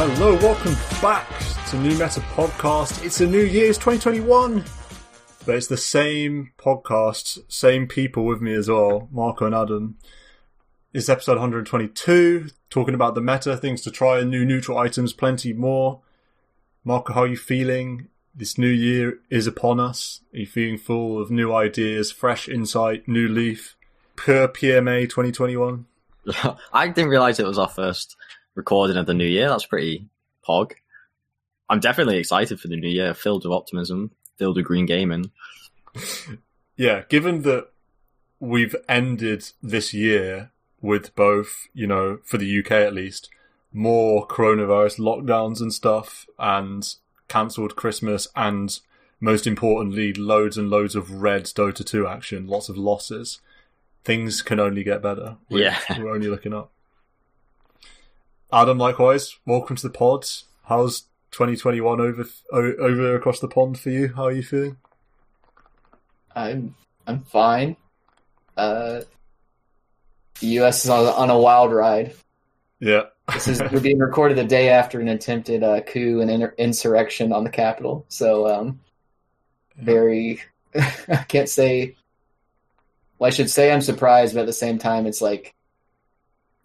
Hello, welcome back to New Meta Podcast. It's a new year, it's 2021, but it's the same podcast, same people with me as well, Marco and Adam. It's episode 122, talking about the meta, things to try, new neutral items, plenty more. Marco, how are you feeling? This new year is upon us. Are you feeling full of new ideas, fresh insight, new leaf, pure PMA 2021? I didn't realise it was our first recording of the new year. That's pretty pog. I'm definitely excited for the new year, filled with optimism, filled with green gaming. Yeah, given that we've ended this year with both, for the UK at least, more coronavirus lockdowns and stuff, and cancelled Christmas, and most importantly, loads and loads of red Dota 2 action, lots of losses. Things can only get better. We're only looking up. Adam, likewise, welcome to the pod. How's 2021 over across the pond for you? How are you feeling? I'm fine. The US is on a wild ride. Yeah. We're being recorded the day after an attempted coup and insurrection on the Capitol. So, I can't say. Well, I should say I'm surprised, but at the same time, it's like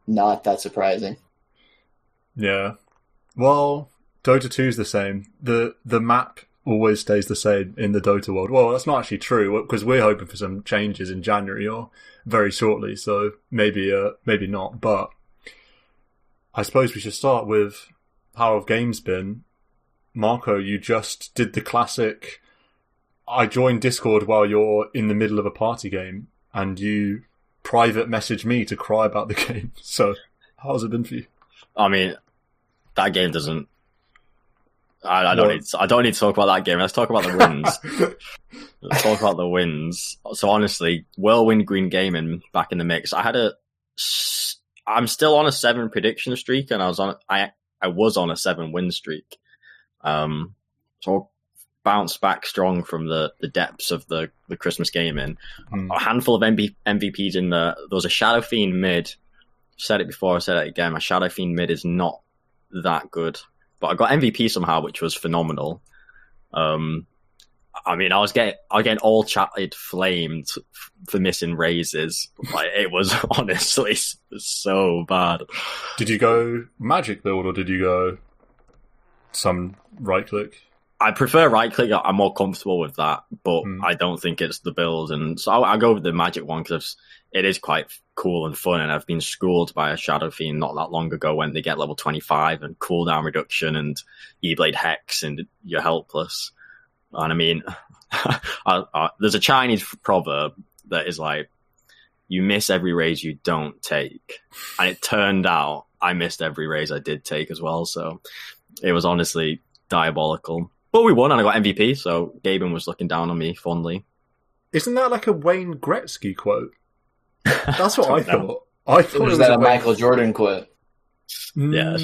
not that surprising. Yeah. Well, Dota 2 is the same. The map always stays the same in the Dota world. Well, that's not actually true, because we're hoping for some changes in January or very shortly, so maybe not. But I suppose we should start with how have games been. Marco, you just did the classic, I joined Discord while you're in the middle of a party game, and you private message me to cry about the game. So, how's it been for you? I mean, that game doesn't. I don't need to talk about that game. Let's talk about the wins. Let's talk about the wins. So honestly, Whirlwind Green Gaming back in the mix. I'm still on a 7 prediction streak, and I was on a 7 win streak. So bounced back strong from the depths of the Christmas gaming. A handful of MVPs in there. There was a Shadow Fiend mid. Said it before, I said it again. My Shadow Fiend mid is not that good, but I got MVP somehow, which was phenomenal. I mean, I was getting all chatted flamed for missing raises. Like, it was honestly so bad. Did you go magic build or did you go some right click? I prefer right click. I'm more comfortable with that, but I don't think it's the build, and so I go with the magic one because it is quite cool and fun. And I've been schooled by a Shadow Fiend not that long ago when they get level 25 and cooldown reduction and E-Blade Hex, and you're helpless. And I mean, there's a Chinese proverb that is like, "You miss every raise you don't take," and it turned out I missed every raise I did take as well. So it was honestly diabolical. But we won and I got MVP, so Gaben was looking down on me fondly. Isn't that like a Wayne Gretzky quote? That's what I thought. I thought it was that a Michael Jordan quote. Yeah.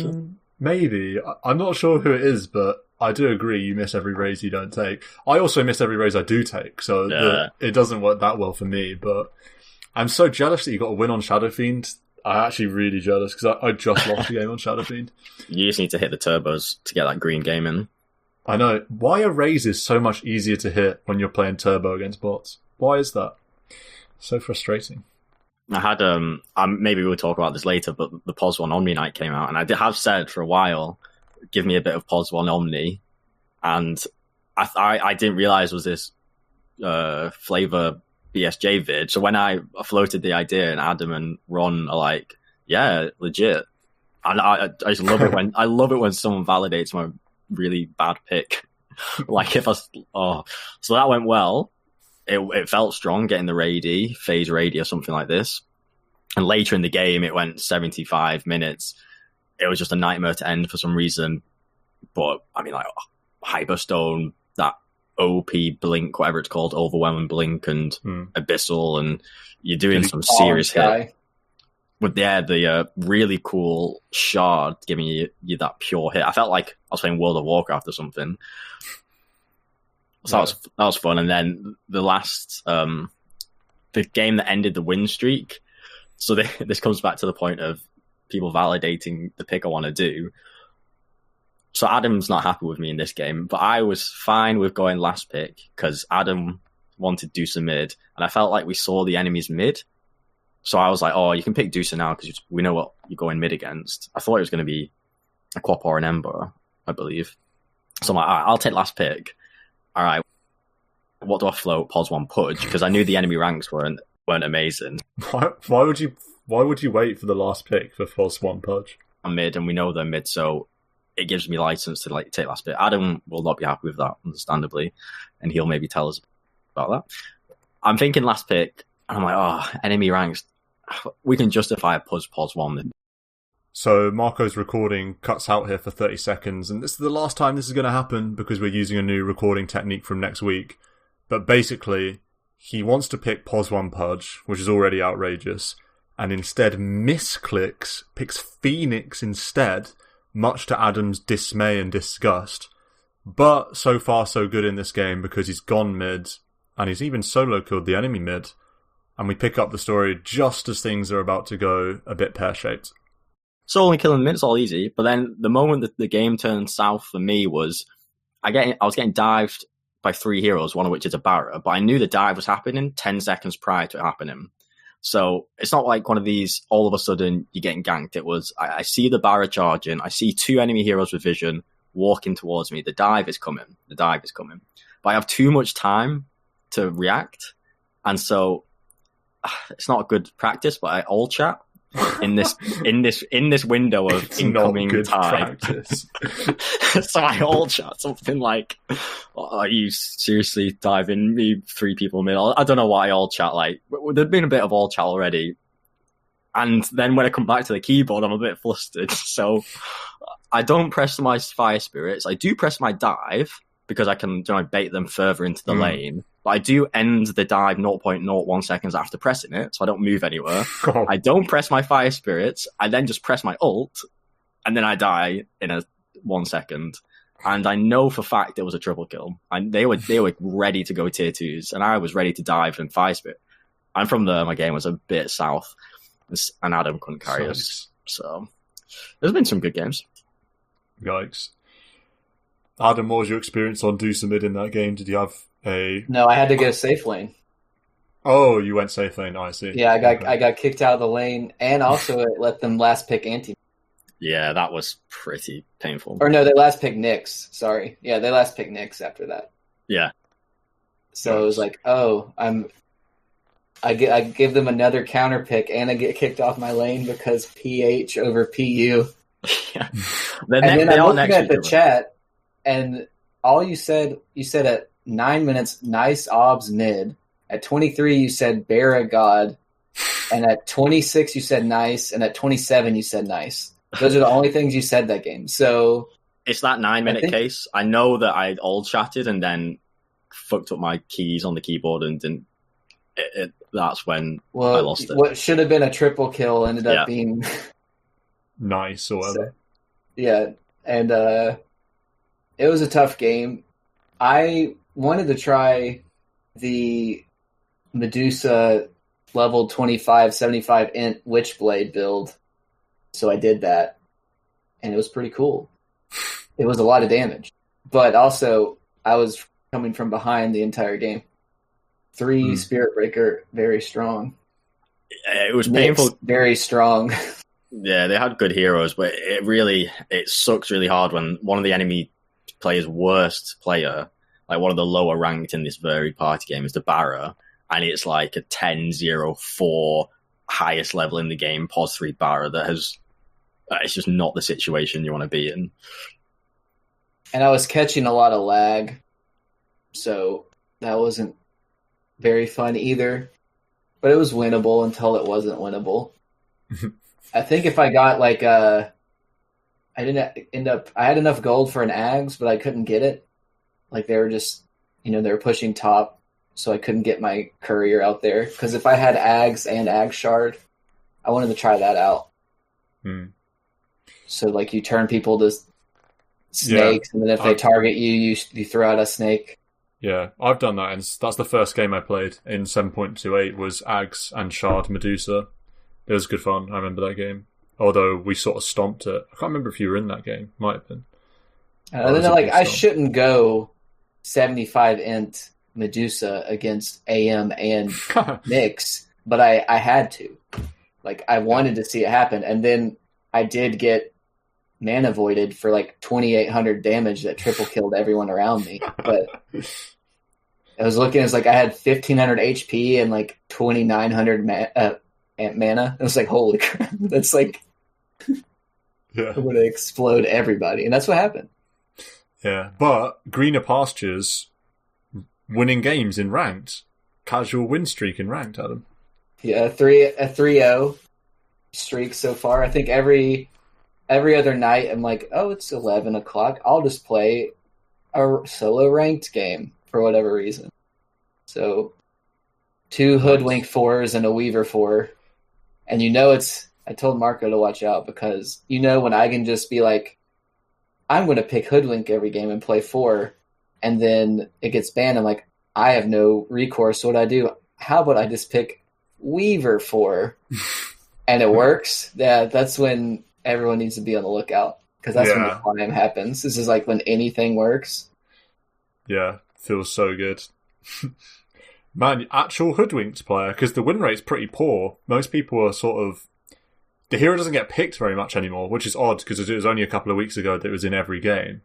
Maybe. I'm not sure who it is, but I do agree you miss every raise you don't take. I also miss every raise I do take, so it doesn't work that well for me, but I'm so jealous that you got a win on Shadow Fiend. I'm actually really jealous, because I just lost the game on Shadow Fiend. You just need to hit the turbos to get that green game in. I know. Why are raises so much easier to hit when you're playing turbo against bots? Why is that? So frustrating. I had, maybe we'll talk about this later, but the POS 1 Omni Night came out, and I have said for a while, give me a bit of POS 1 Omni, and I didn't realise was this Flavor BSJ vid, so when I floated the idea, and Adam and Ron are like, yeah, legit. And I just love it when someone validates my really bad pick. Like so that went well. It felt strong getting the Rady, phase Rady or something like this. And later in the game, it went 75 minutes. It was just a nightmare to end for some reason. But I mean, like Hyperstone, that OP Blink, whatever it's called, Overwhelming Blink and Abyssal, and you're doing some serious hit. With the really cool shard giving you that pure hit. I felt like I was playing World of Warcraft or something. So that was fun. And then the last the game that ended the win streak. So this comes back to the point of people validating the pick I want to do. So Adam's not happy with me in this game, but I was fine with going last pick because Adam wanted Deuce mid, and I felt like we saw the enemy's mid. So I was like, oh, you can pick Deuce now because we know what you're going mid against. I thought it was going to be a Quap or an Ember, I believe. So I'm like, all right, I'll take last pick. All right, what do I float? Pos 1 Pudge, because I knew the enemy ranks weren't amazing. Why would you wait for the last pick for Pos 1 Pudge? I'm mid, and we know they're mid, so it gives me license to take last pick. Adam will not be happy with that, understandably, and he'll maybe tell us about that. I'm thinking last pick, and I'm like, oh, enemy ranks. We can justify a Pos 1. So Marco's recording cuts out here for 30 seconds, and this is the last time this is going to happen because we're using a new recording technique from next week. But basically, he wants to pick Pos 1 Pudge, which is already outrageous, and instead misclicks, picks Phoenix instead, much to Adam's dismay and disgust. But so far so good in this game because he's gone mid, and he's even solo killed the enemy mid. And we pick up the story just as things are about to go a bit pear-shaped. Solo killing mid is all easy, but then the moment that the game turned south for me was I was getting dived by 3 heroes, one of which is a Barra, but I knew the dive was happening 10 seconds prior to it happening. So it's not like one of these, all of a sudden, you're getting ganked. It was, I see the Barra charging, I see 2 enemy heroes with vision walking towards me. The dive is coming. But I have too much time to react, and so it's not a good practice, but I all chat in this window of it's incoming time. So I all chat something like, "Are you seriously diving me 3 people mid?" I don't know why I all chat like. There'd been a bit of all chat already, and then when I come back to the keyboard, I'm a bit flustered. So I don't press my fire spirits. I do press my dive because I can bait them further into the lane. But I do end the dive 0.01 seconds after pressing it, so I don't move anywhere. Oh. I don't press my fire spirits. I then just press my ult, and then I die in 1 second. And I know for fact it was a triple kill. And they were ready to go tier 2s, and I was ready to dive and fire spirit. And from there, my game was a bit south, and Adam couldn't carry us. So there's been some good games. Yikes. Adam, what was your experience on Deuce mid in that game? Did you have a... No, I had to go safe lane. Oh, you went safe lane. I see. Yeah, I got kicked out of the lane, and also it let them last pick anti. Yeah, that was pretty painful. Or no, they last picked Nyx. Sorry. Yeah, they last picked Nyx after that. Yeah. So it was like, oh, I give them another counter pick, and I get kicked off my lane because PH over PU. Yeah. Then I'm looking at the chat, and all you said at 9 minutes, nice obs mid. At 23, you said Barra God. And at 26, you said nice. And at 27, you said nice. Those are the only things you said that game. So it's that 9-minute case. I know that I all chatted and then fucked up my keys on the keyboard and didn't. That's when I lost it. What should have been a triple kill ended up being nice or whatever. So, yeah, and it was a tough game. I wanted to try the Medusa level 25, 75 int Witchblade build, so I did that, and it was pretty cool. It was a lot of damage, but also I was coming from behind the entire game. 3 Spirit Breaker, very strong. It was Nyx, painful. Very strong. Yeah, they had good heroes, but it sucks really hard when one of the enemy player's worst player, like one of the lower ranked in this varied party game, is the Barra, and it's like a 10-0-4 highest level in the game, pos 3 Barra that has. It's just not the situation you want to be in. And I was catching a lot of lag, so that wasn't very fun either. But it was winnable until it wasn't winnable. I think if I got I had enough gold for an Ags, but I couldn't get it. Like they were just, they were pushing top, so I couldn't get my courier out there. Because if I had Ags and Ag Shard, I wanted to try that out. So you turn people to snakes, and then if they target you, you throw out a snake. Yeah, I've done that, and that's the first game I played in 7.28 was Ags and Shard Medusa. It was good fun. I remember that game. Although we sort of stomped it. I can't remember if you were in that game. Might have been. And then like I shouldn't go 75 int Medusa against AM and Nyx, but I had to. Like I wanted to see it happen, and then I did get mana voided for like 2,800 damage that triple killed everyone around me. But I was looking, it's like I had 1,500 HP and like 2,900 mana. I was like, holy crap, that's like it would explode everybody, and that's what happened. Yeah, but greener pastures winning games in ranked, casual win streak in ranked, Adam. Yeah, a 3-0 streak so far. I think every other night I'm like, oh, it's 11 o'clock. I'll just play a solo ranked game for whatever reason. So 2 Hoodwink 4s and a Weaver 4. And I told Marco to watch out because when I can just be like, I'm going to pick Hoodwink every game and play 4, and then it gets banned. I'm like, I have no recourse. So what I do? How about I just pick Weaver 4, and it works? Yeah, that's when everyone needs to be on the lookout, because that's when the climb happens. This is like when anything works. Yeah, feels so good. Man, actual Hoodwinked player, because the win rate's pretty poor. Most people are sort of... The hero doesn't get picked very much anymore, which is odd, because it was only a couple of weeks ago that it was in every game.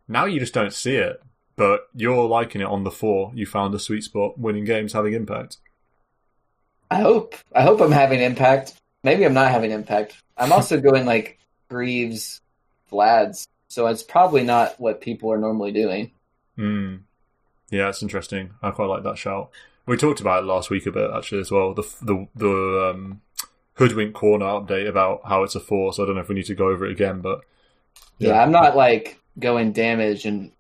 Now you just don't see it, but you're liking it on the 4. You found the sweet spot, winning games, having impact. I hope I'm having impact. Maybe I'm not having impact. I'm also going like Greaves, Vlads, so it's probably not what people are normally doing. Yeah, it's interesting. I quite like that shout. We talked about it last week a bit actually as well. The Hoodwink corner update about how it's a 4. So I don't know if we need to go over it again, but yeah, I'm not like going damage, and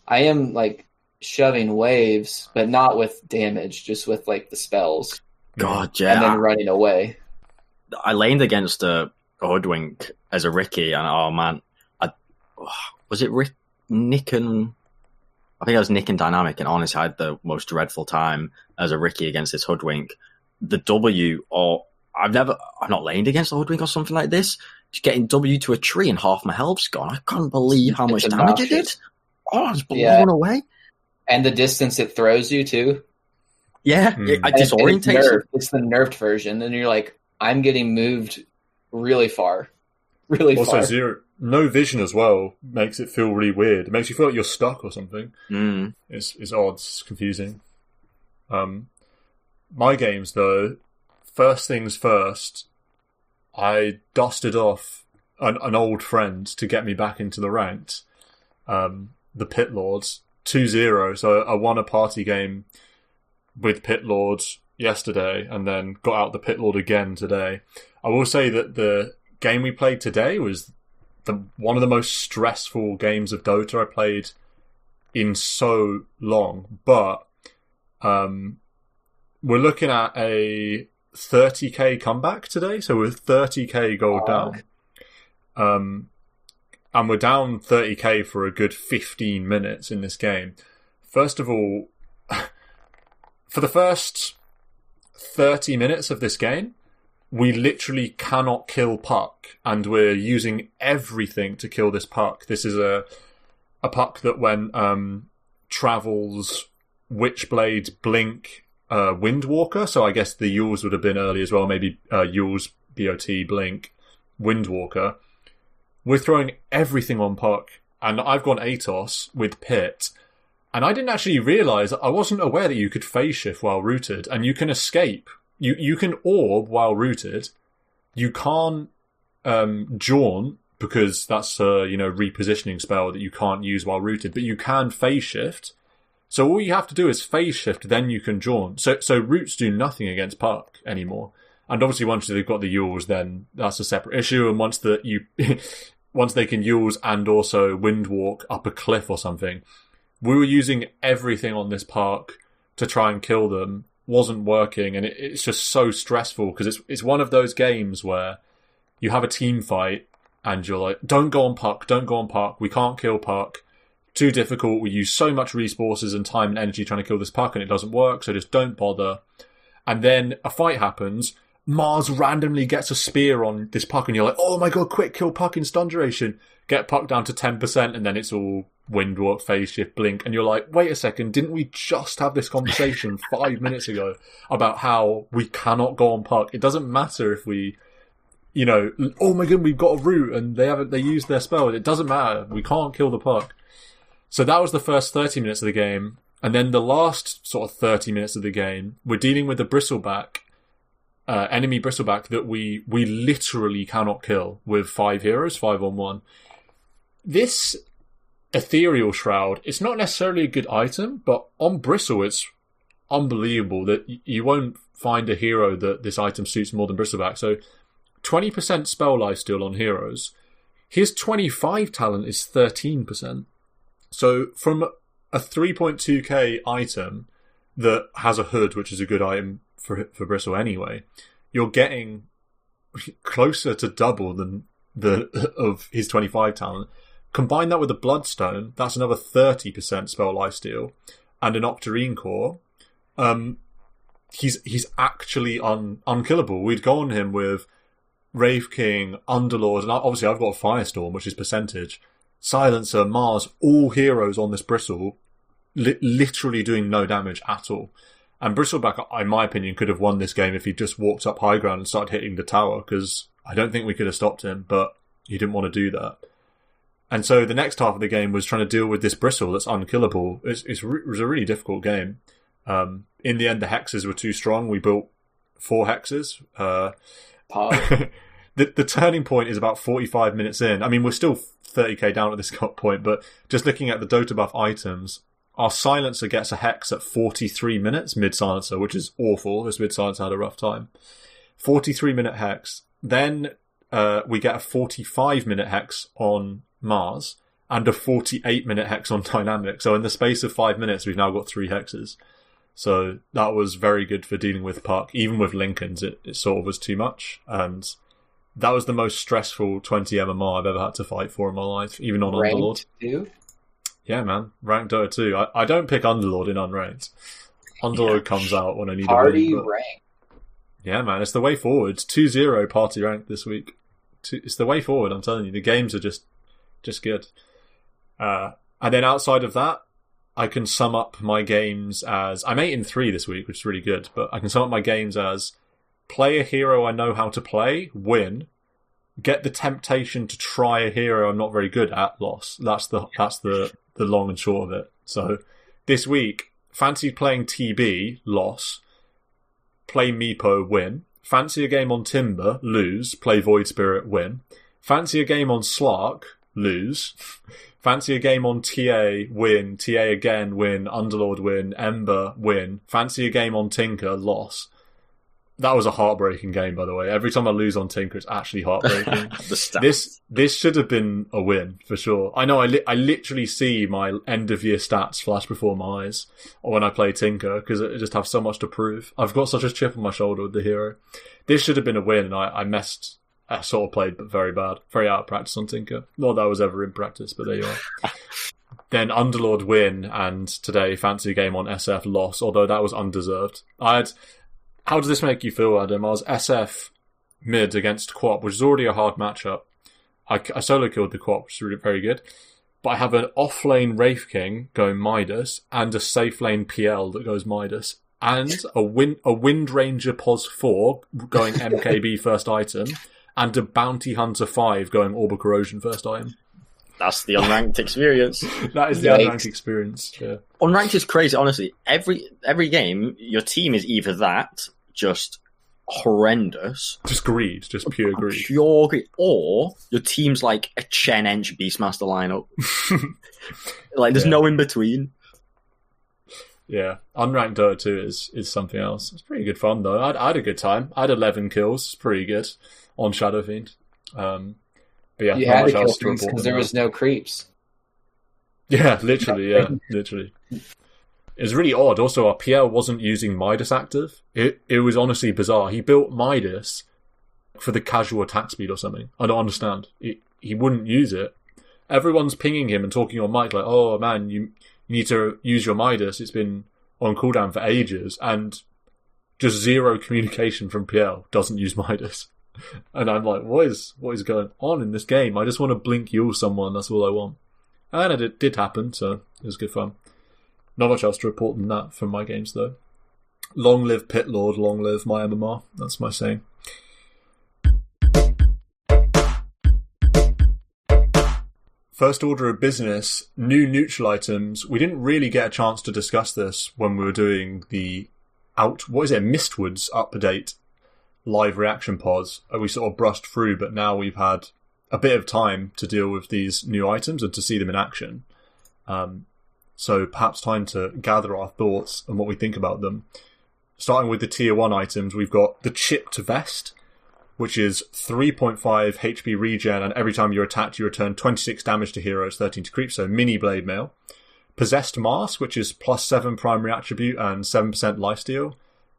I am like shoving waves, but not with damage, just with like the spells. God, yeah. And then running away. I laned against a Hoodwink as a Ricky, and oh man, was it Nick and... I think I was Nick and Dynamic, and honestly, I had the most dreadful time as a Ricky against this Hoodwink. The W, or I've not laned against a Hoodwink or something like this. Just getting W to a tree and half my health's gone. I can't believe how much damage it did. Oh, I was blown away. And the distance it throws you too. Yeah, it disorientates you. It's the nerfed version, and you're like, I'm getting moved really far. Really also, far. No vision as well makes it feel really weird. It makes you feel like you're stuck or something. It's odd. It's confusing. My games, though, first things first, I dusted off an old friend to get me back into the ranked. The Pit Lords, 2-0. So I won a party game with Pit Lords yesterday and then got out the Pit Lord again today. I will say that the game we played today was one of the most stressful games of Dota I played in so long. But we're looking at a 30k comeback today, so we're 30k gold down. And we're down 30k for a good 15 minutes in this game. First of all, for the first 30 minutes of this game, we literally cannot kill Puck, and we're using everything to kill this Puck. This is a Puck that when travels Witchblade, Blink, Windwalker, so I guess the Yules would have been early as well, maybe Yules, BOT, Blink, Windwalker. We're throwing everything on Puck, and I've gone Atos with Pit, and I didn't actually realise, I wasn't aware that you could phase shift while rooted, and you can escape. You can orb while rooted. You can't jaunt, because that's a repositioning spell that you can't use while rooted, but you can phase shift. So all you have to do is phase shift, then you can jaunt. So roots do nothing against Puck anymore. And obviously once they've got the Yules, then that's a separate issue. And once they can Yules and also Windwalk up a cliff or something, we were using everything on this Puck to try and kill them. Wasn't working, and it's just so stressful, because it's one of those games where you have a team fight and you're like, don't go on Puck, we can't kill Puck, too difficult, we use so much resources and time and energy trying to kill this Puck and it doesn't work, so just don't bother. And then a fight happens, Mars randomly gets a spear on this Puck and you're like, oh my god, quick, kill Puck in stun duration, get puck down to 10%, and then it's all windwalk, phase shift, blink, and you're like, wait a second, didn't we just have this conversation 5 minutes ago about how we cannot go on puck? It doesn't matter if we, oh my god, we've got a root and they used their spell. It doesn't matter. We can't kill the puck. So that was the first 30 minutes of the game. And then the last sort of 30 minutes of the game, we're dealing with a bristleback, enemy bristleback that we literally cannot kill with 5 heroes, 5-on-1. This Ethereal Shroud, it's not necessarily a good item, but on Bristle it's unbelievable that you won't find a hero that this item suits more than Bristleback. So 20% spell lifesteal on heroes. His 25 talent is 13%. So from a 3.2k item that has a hood, which is a good item for Bristle anyway, you're getting closer to double than of his 25 talent. Combine that with a Bloodstone, that's another 30% spell lifesteal, and an Octarine Core. He's actually unkillable. We'd go on him with Wraith King, Underlord, and obviously I've got a Firestorm, which is percentage, Silencer, Mars, all heroes on this Bristle, literally doing no damage at all. And Bristleback, in my opinion, could have won this game if he just walked up high ground and started hitting the tower, because I don't think we could have stopped him, but he didn't want to do that. And so the next half of the game was trying to deal with this Bristle that's unkillable. It was a really difficult game. In the end, the hexes were too strong. We built 4 hexes. The turning point is about 45 minutes in. I mean, we're still 30k down at this point, but just looking at the Dota buff items, our Silencer gets a hex at 43 minutes, mid-Silencer, which is awful. This mid-Silencer had a rough time. 43-minute hex. Then we get a 45-minute hex on Mars, and a 48-minute hex on Dynamic. So in the space of 5 minutes, we've now got 3 hexes. So that was very good for dealing with puck. Even with Lincolns, it sort of was too much. And that was the most stressful 20 MMR I've ever had to fight for in my life, even on Underlord. Too? Yeah, man. Ranked Dota 2. I don't pick Underlord in unranked. Underlord comes out when I need party a win. Rank. Yeah, man. It's the way forward. 2-0 party rank this week. It's the way forward, I'm telling you. The games are just good. And then outside of that, I can sum up my games as... I'm 8-3 this week, which is really good, but I can sum up my games as play a hero I know how to play, win, get the temptation to try a hero I'm not very good at, loss. That's the long and short of it. So this week, fancy playing TB, loss, play Meepo, win, fancy a game on Timber, lose, play Void Spirit, win, fancy a game on Slark, lose. Fancy a game on TA, win. TA again, win. Underlord, win. Ember, win. Fancy a game on Tinker, loss. That was a heartbreaking game, by the way. Every time I lose on Tinker, it's actually heartbreaking. This should have been a win, for sure. I know, I literally see my end-of-year stats flash before my eyes when I play Tinker, because I just have so much to prove. I've got such a chip on my shoulder with the hero. This should have been a win, and I messed... I sort of played, but very bad. Very out of practice on Tinker. Not that I was ever in practice, but there you are. Then Underlord win, and today fancy game on SF loss, although that was undeserved. How does this make you feel, Adam? I was SF mid against Quap, which is already a hard matchup. I solo killed the Quap, which is really very good. But I have an off-lane Wraith King going Midas, and a safe lane PL that goes Midas, and a Wind Ranger Pos 4 going MKB first item, and a Bounty Hunter 5 going Orb of Corrosion first item. That's the unranked experience. That is the unranked experience, yeah. Unranked is crazy, honestly. Every game, your team is either that, just horrendous. Just greed, just pure greed. Pure greed. Or your team's like a Chen Ench Beastmaster lineup. There's no in between. Yeah, unranked Dota 2 is something else. It's pretty good fun, though. I had a good time. I had 11 kills. It's pretty good on Shadow Fiend. But yeah, you had to kill things because there was no creeps. Yeah, literally. It was really odd. Also, our PL wasn't using Midas active. It was honestly bizarre. He built Midas for the casual attack speed or something. I don't understand. He wouldn't use it. Everyone's pinging him and talking on mic like, oh man, you need to use your Midas. It's been on cooldown for ages. And just zero communication from PL. Doesn't use Midas. And I'm like, what is going on in this game? I just want to blink Yule someone, that's all I want. And it did happen, so it was good fun. Not much else to report than that from my games, though. Long live Pit Lord, long live my MMR. That's my saying. First order of business, new neutral items. We didn't really get a chance to discuss this when we were doing the Mistwoods update live reaction pods. We sort of brushed through, but now we've had a bit of time to deal with these new items and to see them in action. So perhaps time to gather our thoughts and what we think about them. Starting with the tier 1 items, we've got the Chipped Vest, which is 3.5 HP regen, and every time you're attacked, you return 26 damage to heroes, 13 to creep, so mini blade mail. Possessed Mask, which is +7 primary attribute and 7% lifesteal.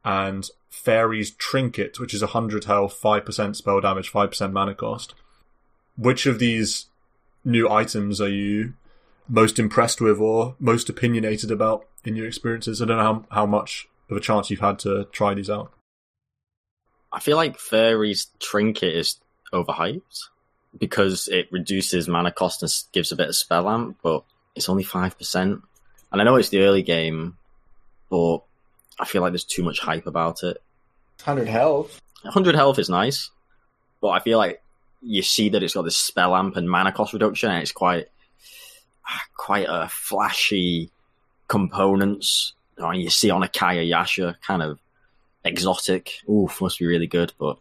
And Fairy's Trinket, which is 100 health, 5% spell damage, 5% mana cost. Which of these new items are you most impressed with or most opinionated about in your experiences? I don't know how much of a chance you've had to try these out. I feel like Fairy's Trinket is overhyped because it reduces mana cost and gives a bit of spell amp, but it's only 5%. And I know it's the early game, but I feel like there's too much hype about it. 100 health. 100 health is nice, but I feel like you see that it's got this spell amp and mana cost reduction, and it's quite a flashy components. You see on a Kaya Yasha, kind of exotic. Oof, must be really good, but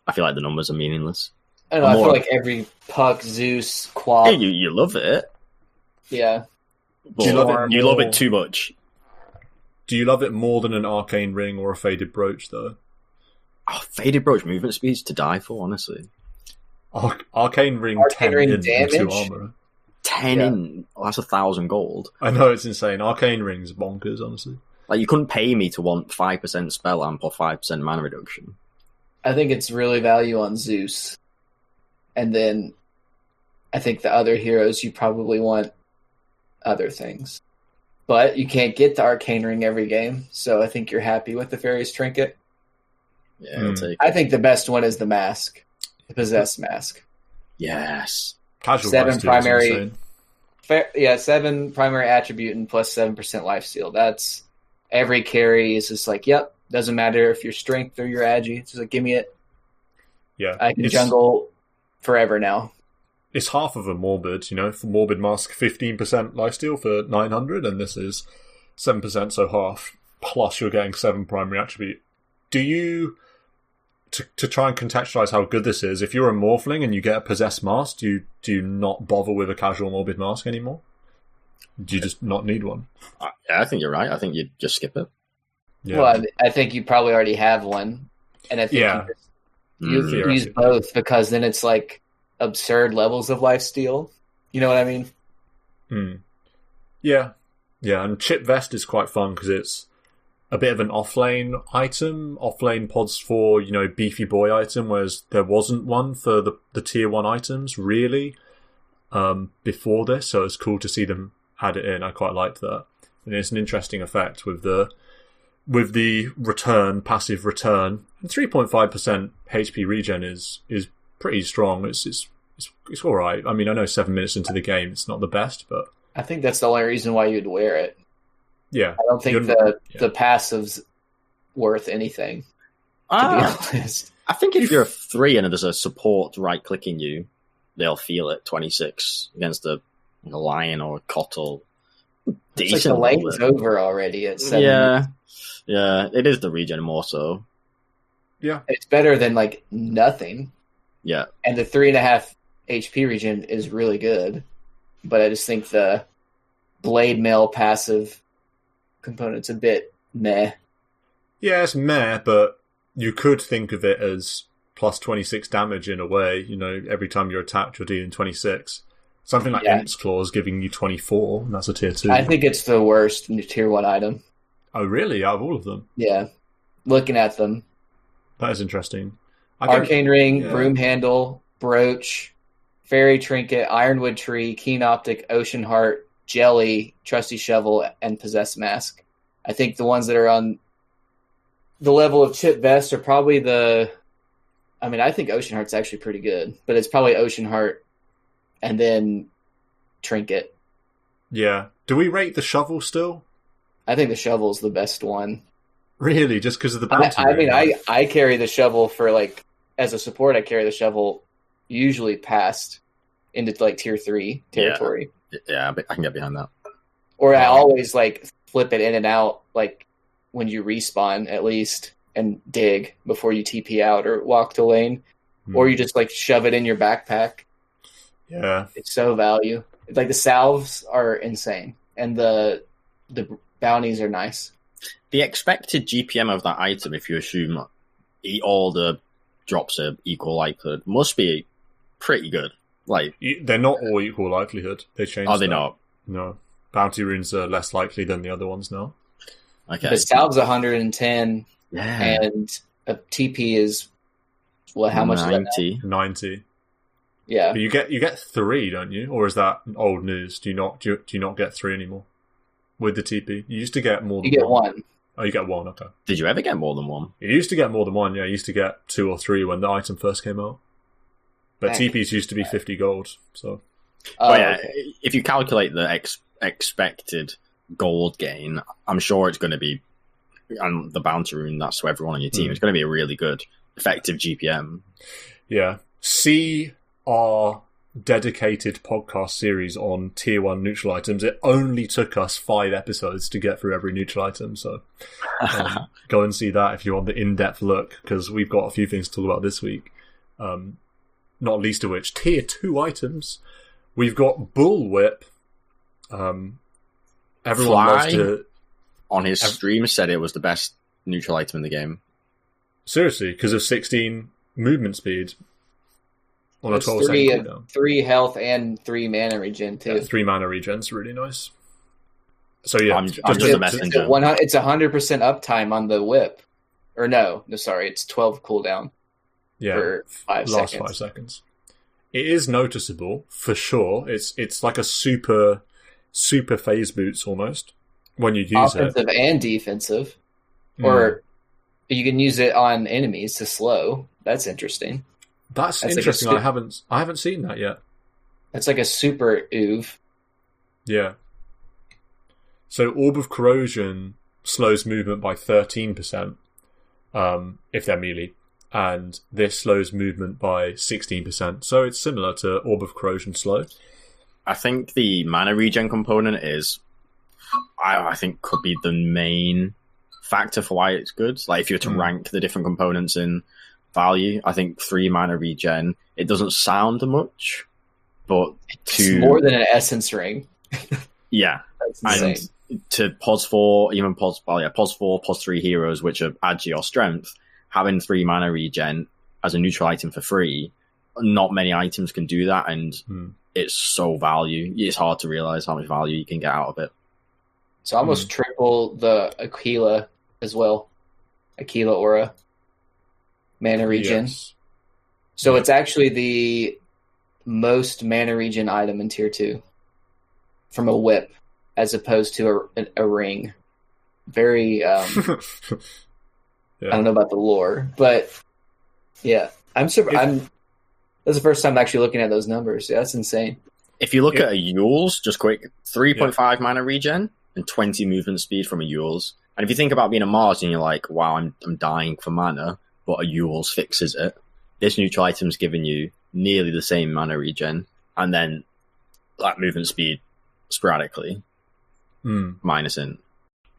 I feel like the numbers are meaningless. I don't know, I feel like every Puck, Zeus, Quap... Yeah, you love it. Yeah. But you love it too much. Do you love it more than an Arcane Ring or a Faded Brooch, though? Oh, Faded Brooch movement speed's to die for, honestly. Arcane Ring 10 ring in damage? 2 armor. 10 in... Oh, that's 1,000 gold. I know, it's insane. Arcane Ring's bonkers, honestly. Like, you couldn't pay me to want 5% spell amp or 5% mana reduction. I think it's really value on Zeus. And then I think the other heroes, you probably want other things. But you can't get the Arcane Ring every game, so I think you're happy with the Fairy's Trinket. Yeah, I'll take it. I think the best one is the Mask. The Possessed Mask. Yes. Casual 7 primary... 7 primary attribute and plus 7% lifesteal. That's... Every carry is just like, yep, doesn't matter if your strength or your agi. It's just like, give me it. Yeah. I can jungle forever now. It's half of a Morbid, for Morbid Mask, 15% lifesteal for 900, and this is 7%, so half. Plus you're getting 7 primary attribute. Do you, to try and contextualize how good this is, if you're a Morphling and you get a Possessed Mask, do you not bother with a casual Morbid Mask anymore? Do you just not need one? Yeah, I think you're right. I think you just skip it. Yeah. Well, I think you probably already have one. And I think you use both, because then it's like absurd levels of lifesteal. You know what I mean? Yeah. Yeah, and Chip Vest is quite fun because it's a bit of an off-lane item. Off-lane pods for, beefy boy item, whereas there wasn't one for the tier 1 items, really, before this. So it's cool to see them add it in. I quite liked that. And it's an interesting effect with the return, passive return. And 3.5% HP regen is pretty strong. It's all right. I mean, I know 7 minutes into the game, it's not the best, but I think that's the only reason why you'd wear it. Yeah. I don't think the passive's worth anything, to be honest. I think if you're a 3 and there's a support right-clicking you, they'll feel it. 26 against a lion or a Cottle. It's like the lane's over already at 7 minutes. Yeah, it is the regen more so. Yeah. It's better than, nothing. Yeah. And the 3.5 HP regen is really good. But I just think the blade mail passive component's a bit meh. Yeah, it's meh, but you could think of it as plus 26 damage in a way. Every time you're attacked, you're dealing 26. Something like Imps Claws giving you 24, and that's a tier 2. I think it's the worst tier 1 item. Oh, really? Out of all of them? Yeah. Looking at them. That is interesting. Arcane Ring, Broom Handle, Brooch, Fairy Trinket, Ironwood Tree, Keen Optic, Ocean Heart, Jelly, Trusty Shovel, and Possessed Mask. I think the ones that are on the level of Chip Vest are probably the I mean, I think Ocean Heart's actually pretty good, but it's probably Ocean Heart and then Trinket. Yeah. Do we rate the shovel still? I think the shovel's the best one. Really? Just because of the bounty? I mean, I carry the shovel for, like, as a support, I carry the shovel usually past into, like, tier 3 territory. Yeah, I can get behind that. Or I always, like, flip it in and out, like, when you respawn, at least, and dig before you TP out or walk to lane. Or you just, like, shove it in your backpack. Yeah. It's so value. It's like, the salves are insane. And the bounties are nice. The expected GPM of that item, if you assume all the drops are equal likelihood, must be pretty good. Like, they're not all equal likelihood. They changed. Are they that. not? No. Bounty runes are less likely than the other ones now. Okay. The salve's 110, Yeah. and a TP is how much 90. is that 90. Yeah. But you get 3, don't you? Or is that old news? Do you not get 3 anymore with the TP? You used to get more than You get one. Oh, you get 1, okay. Did you ever get more than one? You used to get more than 1, yeah. You used to get 2 or 3 when the item first came out. But Dang. TPs used to be 50 gold, so... Oh, yeah. Okay. If you calculate the expected gold gain, I'm sure it's going to be, and the bounty rune, that's to everyone on your team, it's going to be a really good, effective GPM. Yeah. See our dedicated podcast series on tier 1 neutral items. It only took us 5 episodes to get through every neutral item, so go and see that if you want the in-depth look, because we've got a few things to talk about this week. Not least of which, tier 2 items. We've got Bullwhip. Everyone loves to... On his stream said it was the best neutral item in the game. Seriously, because of 16 movement speed on a It's 12 second cooldown. 3 health and 3 mana regen, too. Yeah, 3 mana regen's really nice. So yeah, I'm just a messenger. It's 100% uptime on the whip. Or no, sorry, it's 12 cooldown for 5 last seconds. 5 seconds. It is noticeable, for sure. It's like a super phase boots almost when you use Offensive and defensive. Or you can use it on enemies to slow. That's interesting. That's interesting. I haven't seen that yet. That's like a super oov. Yeah. So Orb of Corrosion slows movement by 13%, if they're melee, and this slows movement by 16%. So it's similar to Orb of Corrosion slow. I think the mana regen component is, I think, could be the main factor for why it's good. Like, if you were to rank the different components in value, I think 3 mana regen, it doesn't sound much, but It's more than an essence ring. Yeah. That's insane. And to pos 4, even pos 4, pos 3 heroes, which are add to your strength, having 3 mana regen as a neutral item for free, not many items can do that, and it's so value. It's hard to realize how much value you can get out of it. So almost triple the Aquila as well. Aquila Aura. Mana regen. Yes. So it's actually the most mana regen item in tier 2 from a whip, as opposed to a ring. Very, I don't know about the lore, but yeah, that's the first time I'm actually looking at those numbers. Yeah, that's insane. If you look at a Yule's, just quick, 3.5 mana regen and 20 movement speed from a Yule's. And if you think about being a Mars and you're like, wow, I'm dying for mana, but a Yule's fixes it, this neutral item's giving you nearly the same mana regen, and then like movement speed sporadically, minus in.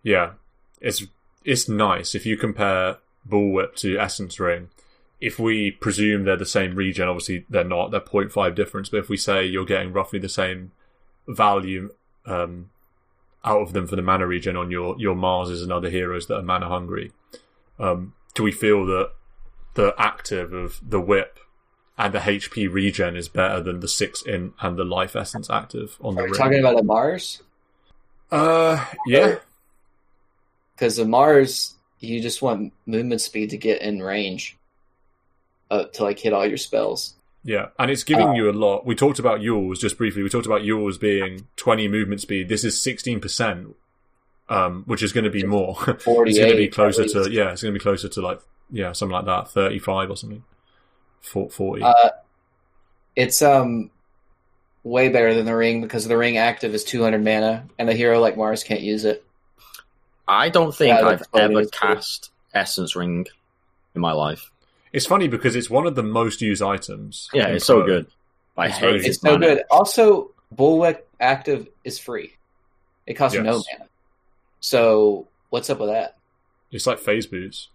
Yeah, it's nice. If you compare Bullwhip to Essence Ring, if we presume they're the same regen, obviously they're not, they're 0.5 difference, but if we say you're getting roughly the same value out of them for the mana regen on your Marses and other heroes that are mana hungry, do we feel that the active of the whip and the HP regen is better than the 6 int and the life essence active on the ring? Are you talking about a Mars? Yeah. Because the Mars, you just want movement speed to get in range to like hit all your spells. Yeah, and it's giving you a lot. We talked about Yule's just briefly. We talked about Yule's being 20 movement speed. This is 16%, which is going to be more. It's going to be closer to, it's going to be closer to like, something like that, 35 or something. 40? It's way better than the ring because the ring active is 200 mana, and a hero like Mars can't use it. I don't think Yeah, I've that's what it ever is. cast Essence Ring in my life. It's funny because it's one of the most used items. Yeah, in it's so Pro. good. I It's hate very its It's so mana. good. Also, Bulwark active is free. It costs no Yes. mana. So what's up with that? It's like phase boots.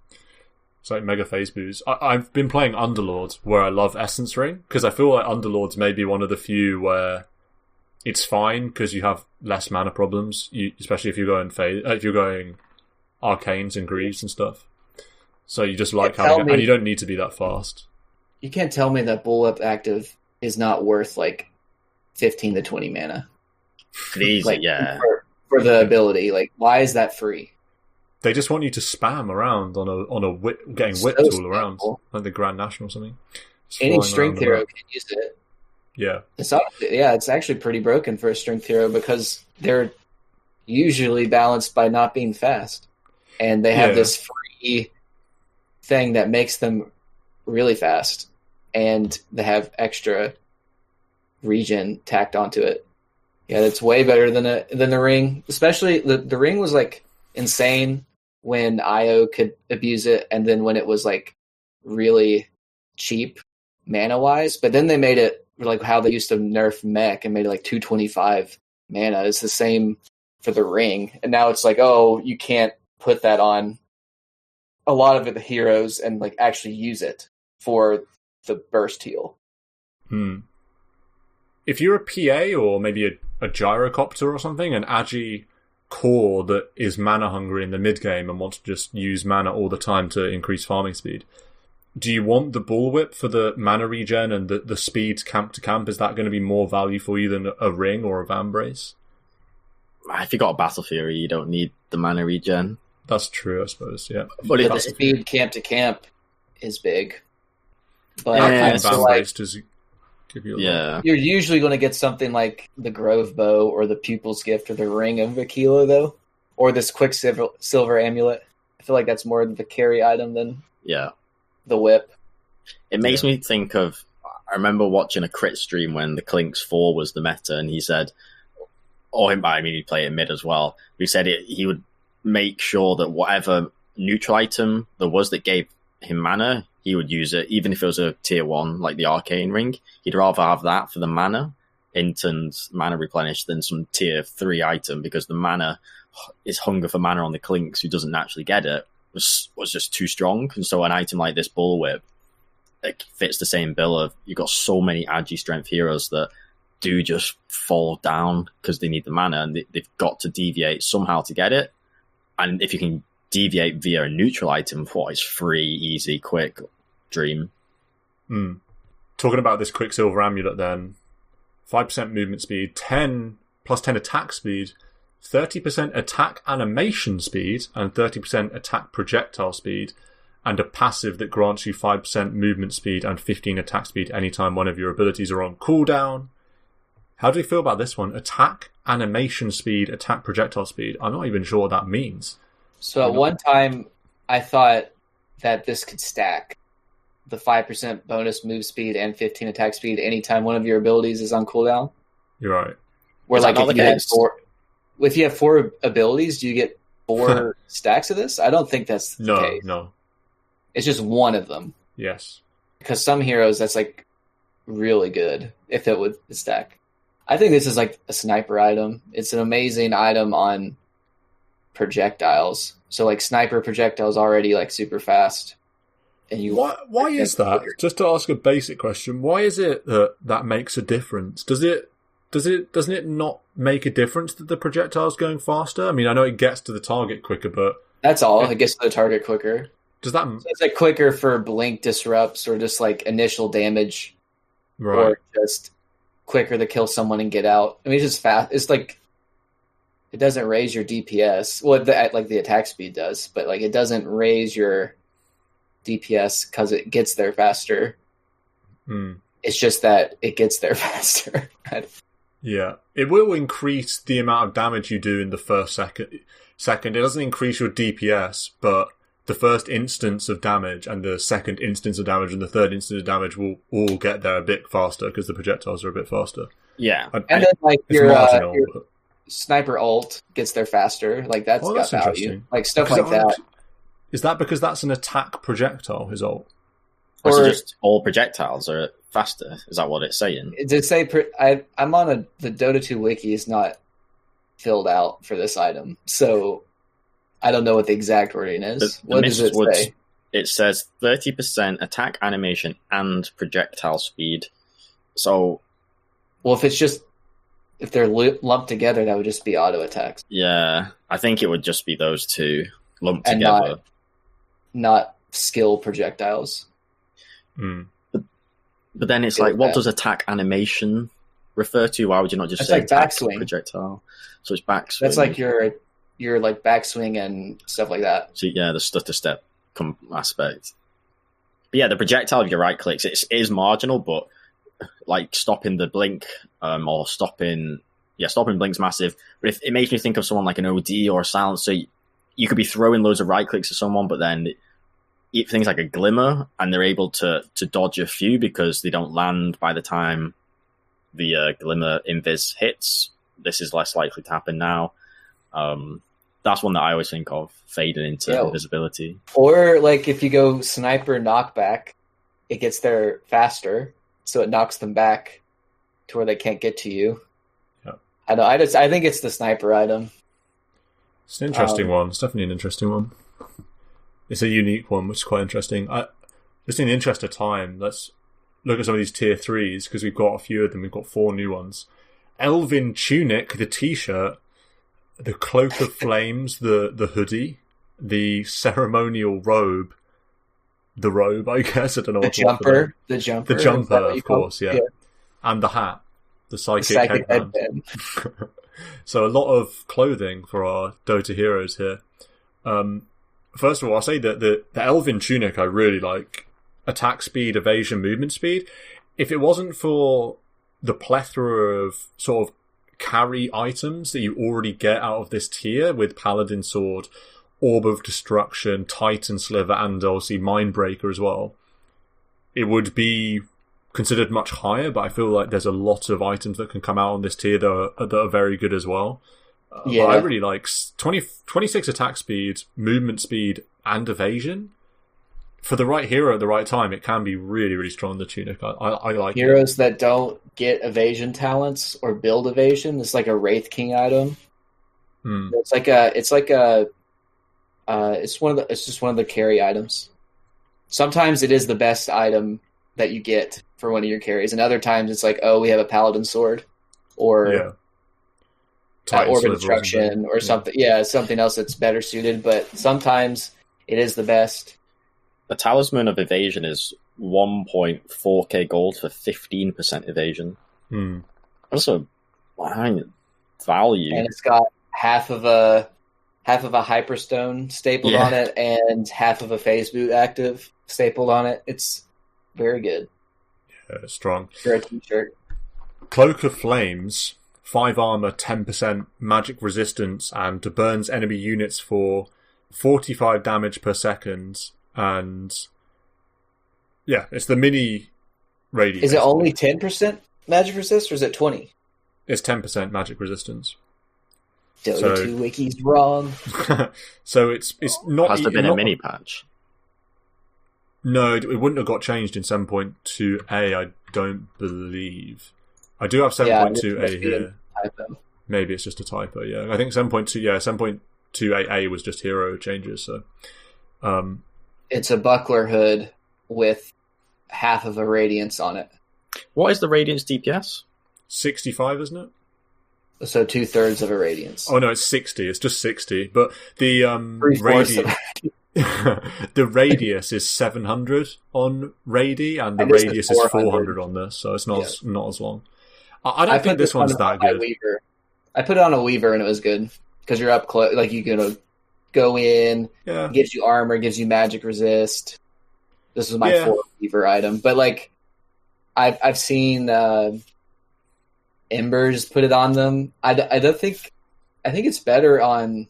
It's like mega phase boots. I've been playing Underlords where I love Essence Ring because I feel like Underlords may be one of the few where it's fine because you have less mana problems, especially if you're going if you're going Arcanes and Greaves and stuff. So you just like having it, and you don't need to be that fast. You can't tell me that Bulwark active is not worth like 15 to 20 mana. Easy, Like, yeah. for the ability. Like, why is that free? They just want you to spam around on a getting So whipped all around, spammable. like the Grand National or something. Just Any flying strength around the hero map. can use it. Yeah. It's actually pretty broken for a strength hero because they're usually balanced by not being fast. And they have Yeah. this free thing that makes them really fast. And they have extra regen tacked onto it. Yeah, that's way better than the ring. Especially the ring was like insane when IO could abuse it, and then when it was like really cheap mana wise. But then they made it like how they used to nerf mech and made it like 225 mana. It's the same for the ring, and now it's like, oh, you can't put that on a lot of the heroes and like actually use it for the burst heal. If you're a PA or maybe a gyrocopter or something, an agi core that is mana hungry in the mid game and wants to just use mana all the time to increase farming speed, do you want the bullwhip for the mana regen and the speed camp to camp? Is that going to be more value for you than a ring or a Vambrace? If you got a Battle Fury, you don't need the mana regen. That's true, I suppose. Yeah, But The it, speed camp to camp is big. But Yeah, and it's so, Vambrace like, does give you a lot. yeah. you're usually going to get something like the Grove Bow or the Pupil's Gift or the Ring of Aquila, though, or this Quicksilver Amulet. I feel like that's more the carry item than Yeah. the whip. It makes me think of... I remember watching a crit stream when the Clinks 4 was the meta, and he said... Or him, I mean, he'd play it mid as well. He said he would make sure that whatever neutral item there was that gave him mana, he would use it, even if it was a tier 1, like the Arcane Ring. He'd rather have that for the mana, instant mana replenish, than some tier 3 item, because the mana, his hunger for mana on the Clinks, who doesn't naturally get it, was just too strong. And so an item like this Bullwhip, it fits the same bill of, you've got so many agi strength heroes that do just fall down because they need the mana, and they've got to deviate somehow to get it. And if you can deviate via a neutral item, it's free, easy, quick, dream. Talking about this Quicksilver Amulet then, 5% movement speed, 10 plus 10 attack speed, 30% attack animation speed, and 30% attack projectile speed, and a passive that grants you 5% movement speed and 15 attack speed anytime one of your abilities are on cooldown. How do you feel about this one? Attack, animation speed, attack projectile speed. I'm not even sure what that means. So at one time, I thought that this could stack the 5% bonus move speed and 15 attack speed anytime one of your abilities is on cooldown. You're right. Where Is that like not if the you, had case? if you have 4 abilities, do you get 4 stacks of this? I don't think that's the No, case. no. It's just one of them. Yes. Because some heroes, that's like really good if it would stack. I think this is like a sniper item. It's an amazing item on projectiles. So like sniper projectiles already like super fast. And you Why is that? Just to ask a basic question, why is it that makes a difference? Doesn't it not make a difference that the projectile's going faster? I mean, I know it gets to the target quicker, but That's all. It gets to the target quicker. does that So it's like quicker for blink disrupts or just like initial damage, right? or just quicker to kill someone and get out. I mean, it's just fast. It's like it doesn't raise your DPS. Well, like the attack speed does, but like it doesn't raise your DPS because it gets there faster. It's just that it gets there faster. Yeah, it will increase the amount of damage you do in the first second. It doesn't increase your DPS, but the first instance of damage and the second instance of damage and the third instance of damage will all get there a bit faster because the projectiles are a bit faster. Yeah. And then like it's your marginal, but... sniper ult gets there faster. Like that's got value. Like stuff like that. Is that because that's an attack projectile, his ult? Or is it just all projectiles are faster? Is that what it's saying? Did say I'm on the Dota 2 wiki is not filled out for this item, so I don't know what the exact wording is. What does it say? It says 30% attack animation and projectile speed. So, well, if they're lumped together, that would just be auto attacks. Yeah, I think it would just be those two lumped together, not skill projectiles. But then it's like, what does attack animation refer to? Why would you not just say like backswing projectile? So it's backswing. That's like your like backswing and stuff like that. So yeah, the stutter step aspect. But yeah, the projectile of your right clicks, it is marginal, but like stopping the blink or stopping blink's massive. But if it makes me think of someone like an OD or a silencer, you could be throwing loads of right clicks at someone, but then things like a glimmer, and they're able to dodge a few because they don't land by the time the glimmer invis hits. This is less likely to happen now. That's one that I always think of, fading into invisibility. Or like if you go sniper knockback, it gets there faster, so it knocks them back to where they can't get to you. Yeah. I know. I think it's the sniper item. It's an interesting one. It's definitely an interesting one. It's a unique one, which is quite interesting. Just in the interest of time, let's look at some of these tier 3s, because we've got a few of them. We've got 4 new ones. Elven Tunic, the t-shirt, the Cloak of Flames, the hoodie, the ceremonial robe, the robe, I guess. I don't know what to offer. The jumper. The jumper, of course, yeah. And the hat, the psychic headband. So a lot of clothing for our Dota heroes here. First of all, I'll say that the Elven Tunic I really like. Attack speed, evasion, movement speed. If it wasn't for the plethora of sort of carry items that you already get out of this tier with Paladin Sword, Orb of Destruction, Titan Sliver, and obviously Mindbreaker as well, it would be considered much higher, but I feel like there's a lot of items that can come out on this tier that are very good as well. Yeah. I really like 26 attack speed, movement speed, and evasion. For the right hero at the right time, it can be really, really strong, the Tunic. I like heroes that don't get evasion talents or build evasion. It's like a Wraith King item. It's just one of the carry items. Sometimes it is the best item that you get for one of your carries, and other times it's like, oh, we have a Paladin Sword, or Orb of Destruction, or something. Yeah, something else that's better suited. But sometimes it is the best. The Talisman of Evasion is 1.4k gold for 15% evasion. Also, value. And it's got half of a Hyperstone stapled on it, and half of a Phase Boot active stapled on it. It's very good. Yeah, it's strong. For a t-shirt. Cloak of Flames, 5 armor, 10% magic resistance, and burns enemy units for 45 damage per second. And yeah, it's the mini radius. Is it only 10% magic resist, or is it 20? It's 10% magic resistance. Dota 2 wiki's wrong. So it's not. Has there been a mini patch? No, it wouldn't have got changed in 7.2a. I don't believe. I do have 7.2a here. Maybe it's just a typo. Yeah, I think 7.2. Yeah, 7.2a was just hero changes. So. It's a buckler hood with half of a radiance on it. What is the radiance DPS? 65, isn't it? So 2/3 of a radiance. Oh no, it's 60. It's just 60. But the radius, the radius is 700 on Radi, and the radius is 400 on this, so it's not as long. I don't think this one's that good. Weaver. I put it on a Weaver and it was good because you're up close. Like you can go in, gives you armor, gives you magic resist. This is my 4th Weaver item, but like I've seen Embers put it on them. I think it's better on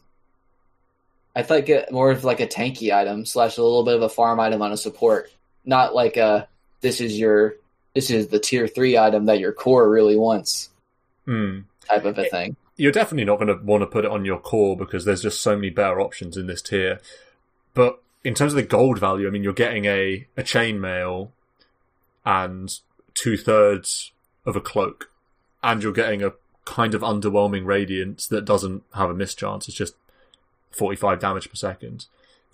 I thought it more of like a tanky item / a little bit of a farm item on a support, not like this is the tier 3 item that your core really wants type of a thing. You're definitely not going to want to put it on your core because there's just so many better options in this tier. But in terms of the gold value, I mean, you're getting a chainmail and 2/3 of a cloak, and you're getting a kind of underwhelming radiance that doesn't have a mischance. It's just 45 damage per second.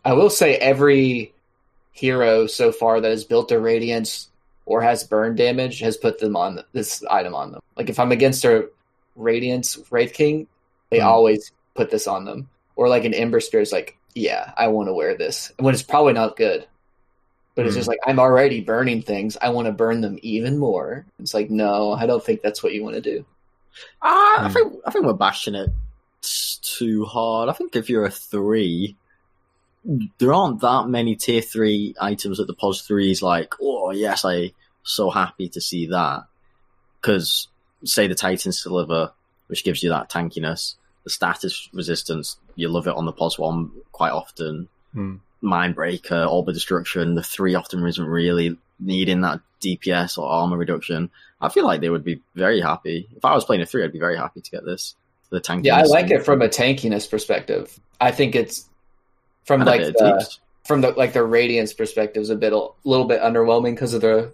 I will say every hero so far that has built a radiance or has burn damage has put them on this item on them. Like if I'm against a radiance Wraith King, they always put this on them. Or like an Ember Spirit's like, yeah, I want to wear this. When it's probably not good. But it's just like, I'm already burning things. I want to burn them even more. It's like, no, I don't think that's what you want to do. I think we're bashing it too hard. I think if you're a 3, there aren't that many tier 3 items that the pos 3 is like, oh yes, I'm so happy to see that. Because say the Titan Sliver, which gives you that tankiness, the status resistance, you love it on the pos 1 quite often. Mindbreaker, Orb of Destruction, the 3 often isn't really needing that DPS or armor reduction. I feel like they would be very happy. If I was playing a 3, I'd be very happy to get this. The tankiness. Yeah, I like it from a tankiness perspective. I think it's from the radiance perspective is a little bit underwhelming because of the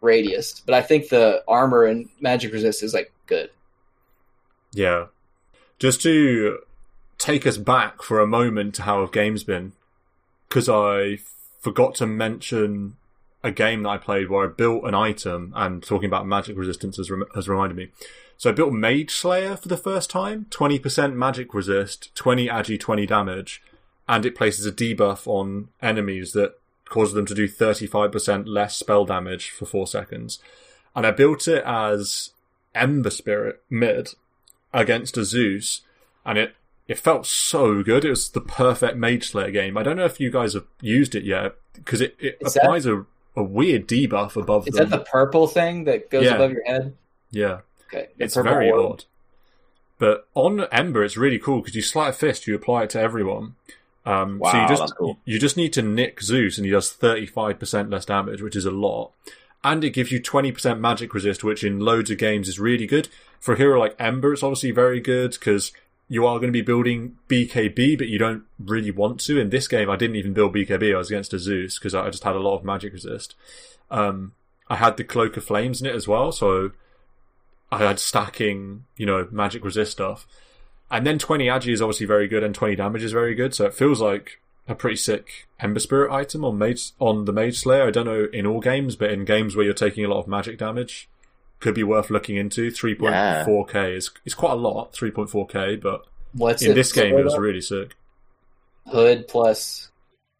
radius. But I think the armor and magic resist is like good. Yeah. Just to take us back for a moment to how have games been, because I forgot to mention a game that I played where I built an item, and talking about magic resistance has reminded me. So I built Mage Slayer for the first time, 20% magic resist, 20 agi, 20 damage, and it places a debuff on enemies that causes them to do 35% less spell damage for 4 seconds. And I built it as Ember Spirit mid against a Zeus, and it felt so good. It was the perfect Mage Slayer game. I don't know if you guys have used it yet, because it applies a weird debuff above them. Is that the purple thing that goes above your head? Yeah. Okay. It's very odd. But on Ember, it's really cool, because you sleight of fist, you apply it to everyone. Wow, so that's cool. You just need to nick Zeus, and he does 35% less damage, which is a lot. And it gives you 20% magic resist, which in loads of games is really good. For a hero like Ember, it's obviously very good, because you are going to be building BKB, but you don't really want to. In this game, I didn't even build BKB. I was against a Zeus, because I just had a lot of magic resist. I had the Cloak of Flames in it as well, so I had stacking, magic resist stuff. And then 20 agi is obviously very good, and 20 damage is very good, so it feels like a pretty sick Ember Spirit item on the Mage Slayer. I don't know in all games, but in games where you're taking a lot of magic damage, could be worth looking into. 3.4k is quite a lot, 3.4k, but in this game it was really sick. Hood plus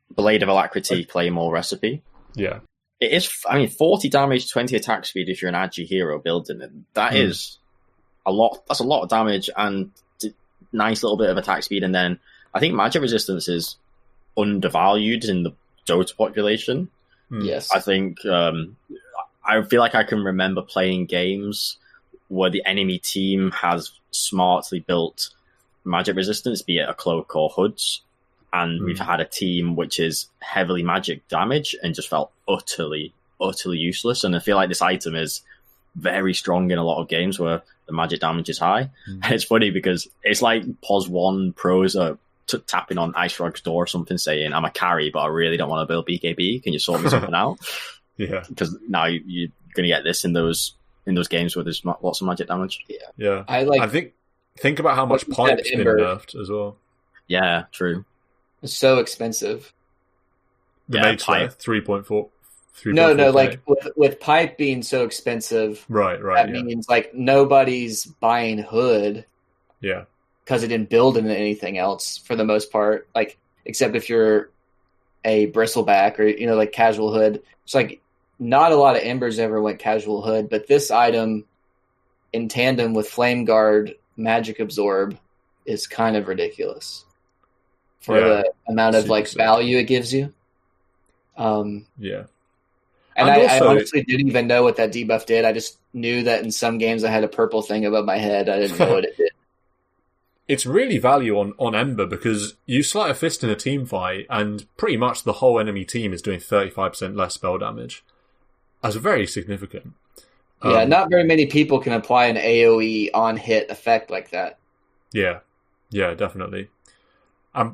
Blade of Alacrity, Claymore recipe. Yeah. It is, 40 damage, 20 attack speed if you're an agi hero building it. That is a lot. That's a lot of damage and nice little bit of attack speed. And then I think magic resistance is undervalued in the Dota population. Yes. I think I feel like I can remember playing games where the enemy team has smartly built magic resistance, be it a cloak or hoods, and we've had a team which is heavily magic damage and just felt utterly useless. And I feel like this item is very strong in a lot of games where the magic damage is high. And it's funny because it's like pos 1 pros are tapping on Ice Frog's door or something saying, I'm a carry, but I really don't want to build BKB. Can you sort me something out? Yeah. Because now you're going to get this in those games where there's lots of magic damage. Yeah. I think about how much Pipe's been nerfed as well. Yeah, true. It's so expensive. The Mage Slayer, 3.4. No, like with Pipe being so expensive, right. That means like nobody's buying Hood, because it didn't build into anything else for the most part. Like except if you're a bristleback or like casual Hood. It's like not a lot of Embers ever went casual Hood, but this item in tandem with Flame Guard, Magic Absorb is kind of ridiculous for the amount of value it gives you. And I honestly didn't even know what that debuff did. I just knew that in some games I had a purple thing above my head. I didn't know what it did. it's really value on Ember because you sleight of fist in a team fight and pretty much the whole enemy team is doing 35% less spell damage. That's very significant. Yeah, not very many people can apply an AoE on hit effect like that. Yeah, definitely.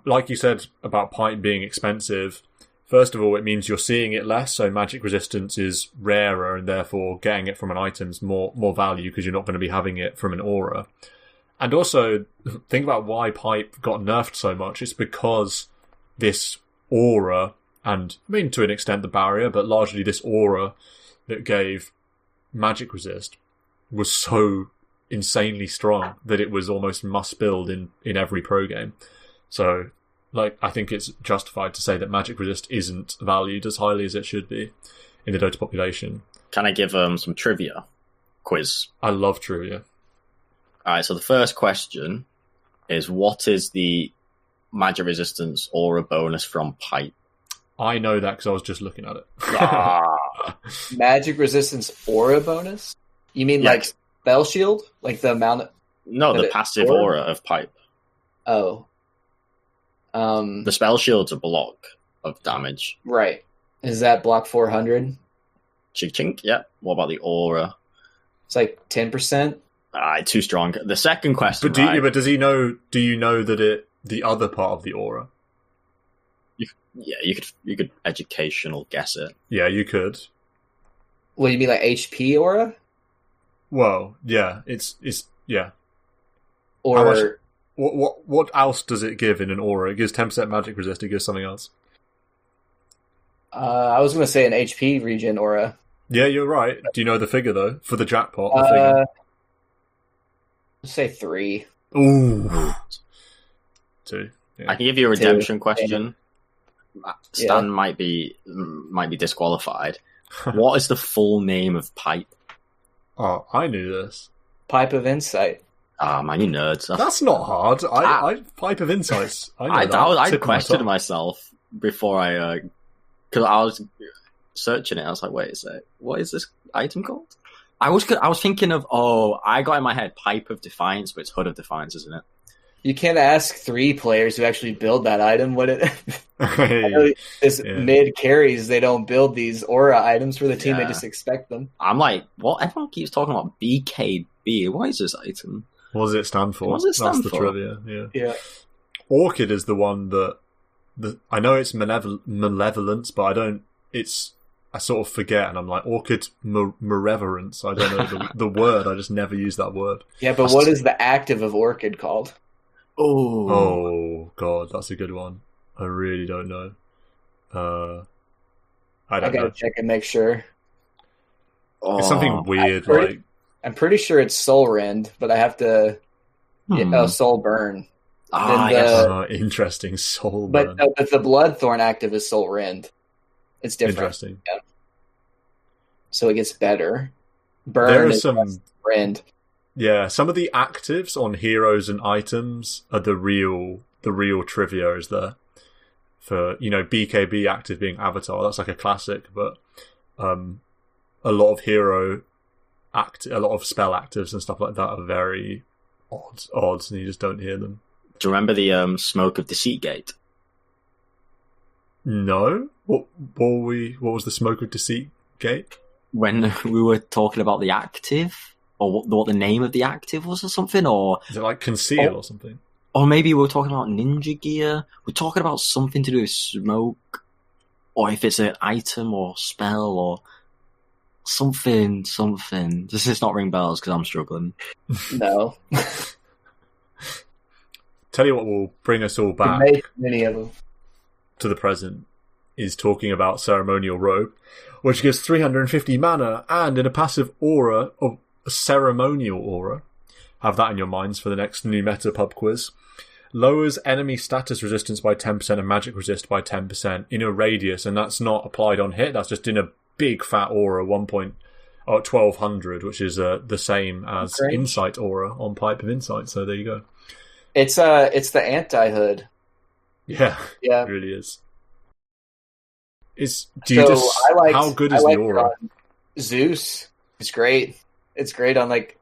Like you said about pipe being expensive, first of all, it means you're seeing it less, so magic resistance is rarer, and therefore getting it from an item's more value because you're not going to be having it from an aura. And also, think about why pipe got nerfed so much. It's because this aura, and I mean to an extent the barrier, but largely this aura that gave magic resist was so insanely strong that it was almost must build in every pro game. So, like, I think it's justified to say that magic resist isn't valued as highly as it should be in the Dota population. Can I give some trivia quiz? I love trivia. Alright, so the first question is, what is the magic resistance aura bonus from pipe? I know that because I was just looking at it. Magic resistance aura bonus? You mean like spell shield? Like the amount of... No, the passive aura of pipe. Oh. The spell shield's a block of damage. Right. Is that block 400? Chink, yeah. What about the aura? It's like 10%. Too strong. The second question, but does he know? Do you know that the other part of the aura? You could educational guess it. Yeah, you could. What do you mean, like HP aura? Well, yeah, it's yeah. Or what else does it give in an aura? It gives 10% magic resist. It gives something else. I was going to say an HP regen aura. Yeah, you're right. Do you know the figure though for the jackpot? The figure? Let's say 3. Ooh, 2. Yeah. I can give you a redemption question. Stan Yeah. might be disqualified. What is the full name of pipe? Oh, I knew this. Pipe of Insight. Ah, man, you nerds. That's not hard. I Pipe of Insights. I questioned myself before because I was searching it. I was like, wait a sec, what is this item called? I was thinking of, I got in my head Pipe of Defiance, but it's Hood of Defiance, isn't it? You can't ask 3 players who actually build that item what it. Mid carries, they don't build these aura items for the team. They just expect them. I'm like, what? Everyone keeps talking about BKB. What is this item? What does it stand for? What does it stand That's the for? trivia. Yeah. Orchid is the one that I know it's malevolence, but I sort of forget, and I'm like, Orchid Malevolence. I don't know the word. I just never use that word. Yeah, but what is the active of Orchid called? Oh God, that's a good one. I really don't know. I don't know. Check and make sure. It's something weird, I'm pretty sure it's Soul Rend, but I have to. Soul Burn. Yes. Interesting, Soul Burn. But the Bloodthorn active is Soul Rend. It's different. Interesting. Yeah. So it gets better. Burn there are is some Rend. Yeah, some of the actives on heroes and items are the real trivia is there. For, BKB active being Avatar, that's like a classic, but a lot of a lot of spell actives and stuff like that are very odd, and you just don't hear them. Do you remember the Smoke of Deceit Gate? No? What was the Smoke of Deceit Gate? When we were talking about the active, or what the name of the active was or something, or... Is it like Conceal or something? Or maybe we were talking about Ninja Gear. We're talking about something to do with smoke, or if it's an item or spell or something. Does this not ring bells because I'm struggling? No. Tell you what will bring us all back many of them to the present is talking about Ceremonial Robe, which gives 350 mana and in a passive aura of a Ceremonial Aura. Have that in your minds for the next new meta pub quiz. Lowers enemy status resistance by 10% and magic resist by 10% in a radius, and that's not applied on hit, that's just in a big fat aura, 1200, which is the same as Insight Aura on Pipe of Insight, so there you go. It's the anti-hood. Yeah, it really is. How good is the aura? Zeus. It's great. It's great on like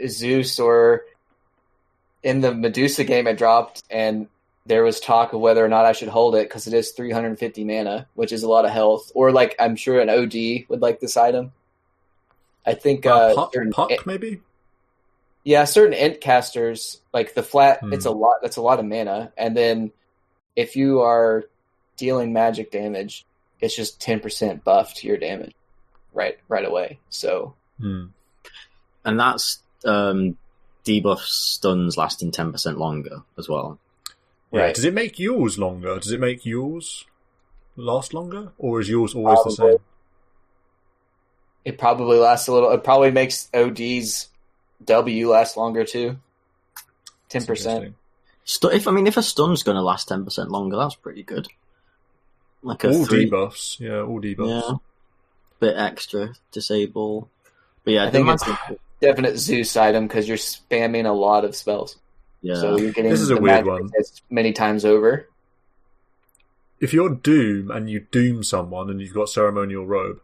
Zeus, or in the Medusa game it dropped, and there was talk of whether or not I should hold it because it is 350 mana, which is a lot of health. Or like I'm sure an OD would like this item. I think Puck maybe. Yeah, certain int casters like the flat. It's a lot. That's a lot of mana, and then if you are dealing magic damage, it's just 10% buff to your damage right away. So, and that's debuff stuns lasting 10% longer as well. Yeah. Right. Does it make yours longer? Does it make yours last longer, or is yours always the same? It probably lasts a little. It probably makes OD's W last longer too. 10%. If a stun's going to last 10% longer, that's pretty good. Like all debuffs, all debuffs. Yeah, bit extra disable. But yeah, I think it's a definite Zeus item because you're spamming a lot of spells. Yeah, so you're getting this is a weird one many times over. If you're Doom and you doom someone and you've got ceremonial robe,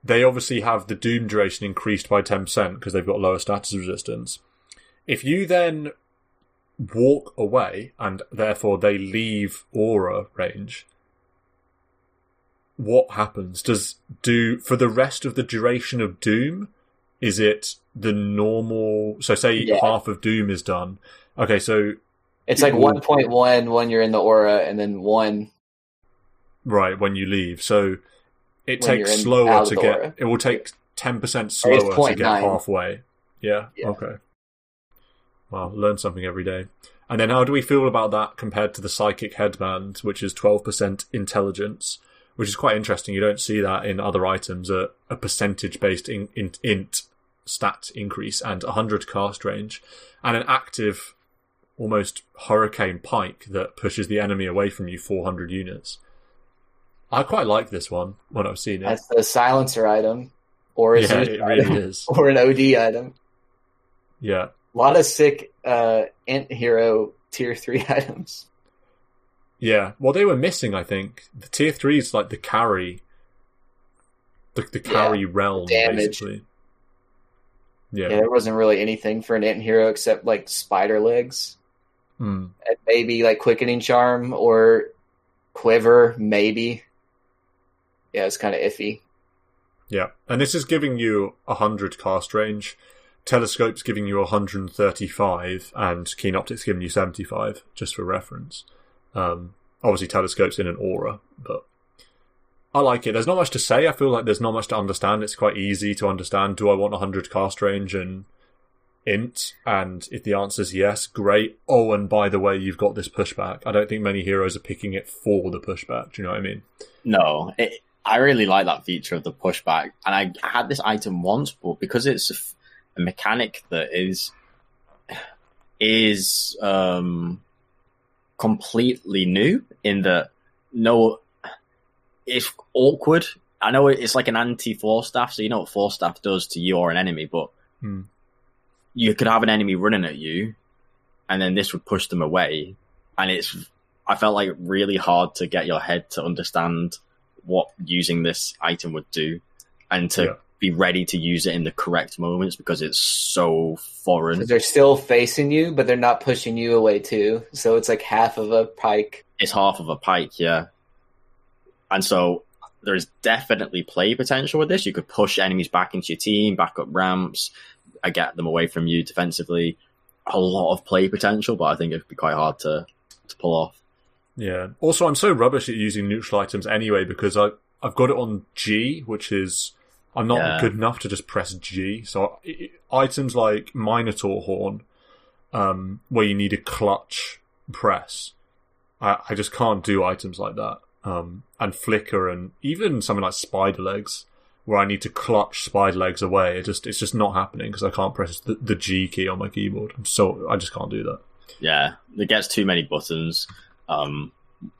they obviously have the doom duration increased by 10% because they've got lower status resistance. If you then walk away and therefore they leave aura range, what happens? For the rest of the duration of doom, is it the normal? So say half of doom is done. Okay, so it's like 1.1 when you're in the aura, and then 1 right when you leave. So it takes slower to get. Aura. It will take 10% slower to get halfway. Yeah. Okay. Wow, learn something every day. And then how do we feel about that compared to the psychic headband, which is 12% intelligence? Which is quite interesting. You don't see that in other items. A percentage-based int stat increase and 100 cast range, and an active, almost hurricane pike that pushes the enemy away from you 400 units. I quite like this one when I've seen it. That's a silencer item, or it really is, or an OD item. Yeah, a lot of sick int hero tier 3 items. Yeah, well, they were missing, I think. The tier 3 is like the carry, the carry realm, basically. Yeah, there wasn't really anything for an int hero except like spider legs, and maybe like quickening charm or quiver, maybe. Yeah, it's kind of iffy. Yeah, and this is giving you 100 cast range. Telescope's giving you 135, and Keen Optic's giving you 75, just for reference. Obviously Telescope's in an aura, but I like it. There's not much to say. I feel like there's not much to understand. It's quite easy to understand. Do I want 100 cast range and int? And if the answer is yes, great. Oh, and by the way, you've got this pushback. I don't think many heroes are picking it for the pushback. Do you know what I mean? No, I really like that feature of the pushback. And I had this item once, but because it's a mechanic that is completely new in that it's awkward. I know it's like an anti-force staff, so you know what force staff does to you or an enemy, but you could have an enemy running at you, and then this would push them away. And I felt like really hard to get your head to understand what using this item would do, and to be ready to use it in the correct moments because it's so foreign. They're still facing you, but they're not pushing you away too. So it's like half of a pike. It's half of a pike, yeah. And so there's definitely play potential with this. You could push enemies back into your team, back up ramps, get them away from you defensively. A lot of play potential, but I think it'd be quite hard to pull off. Yeah. Also, I'm so rubbish at using neutral items anyway because I've got it on G, which is... I'm not good enough to just press G. So items like Minotaur Horn, where you need a clutch press, I just can't do items like that. And Flicker and even something like Spider Legs, where I need to clutch Spider Legs away. It's just not happening because I can't press the G key on my keyboard. I just can't do that. Yeah, it gets too many buttons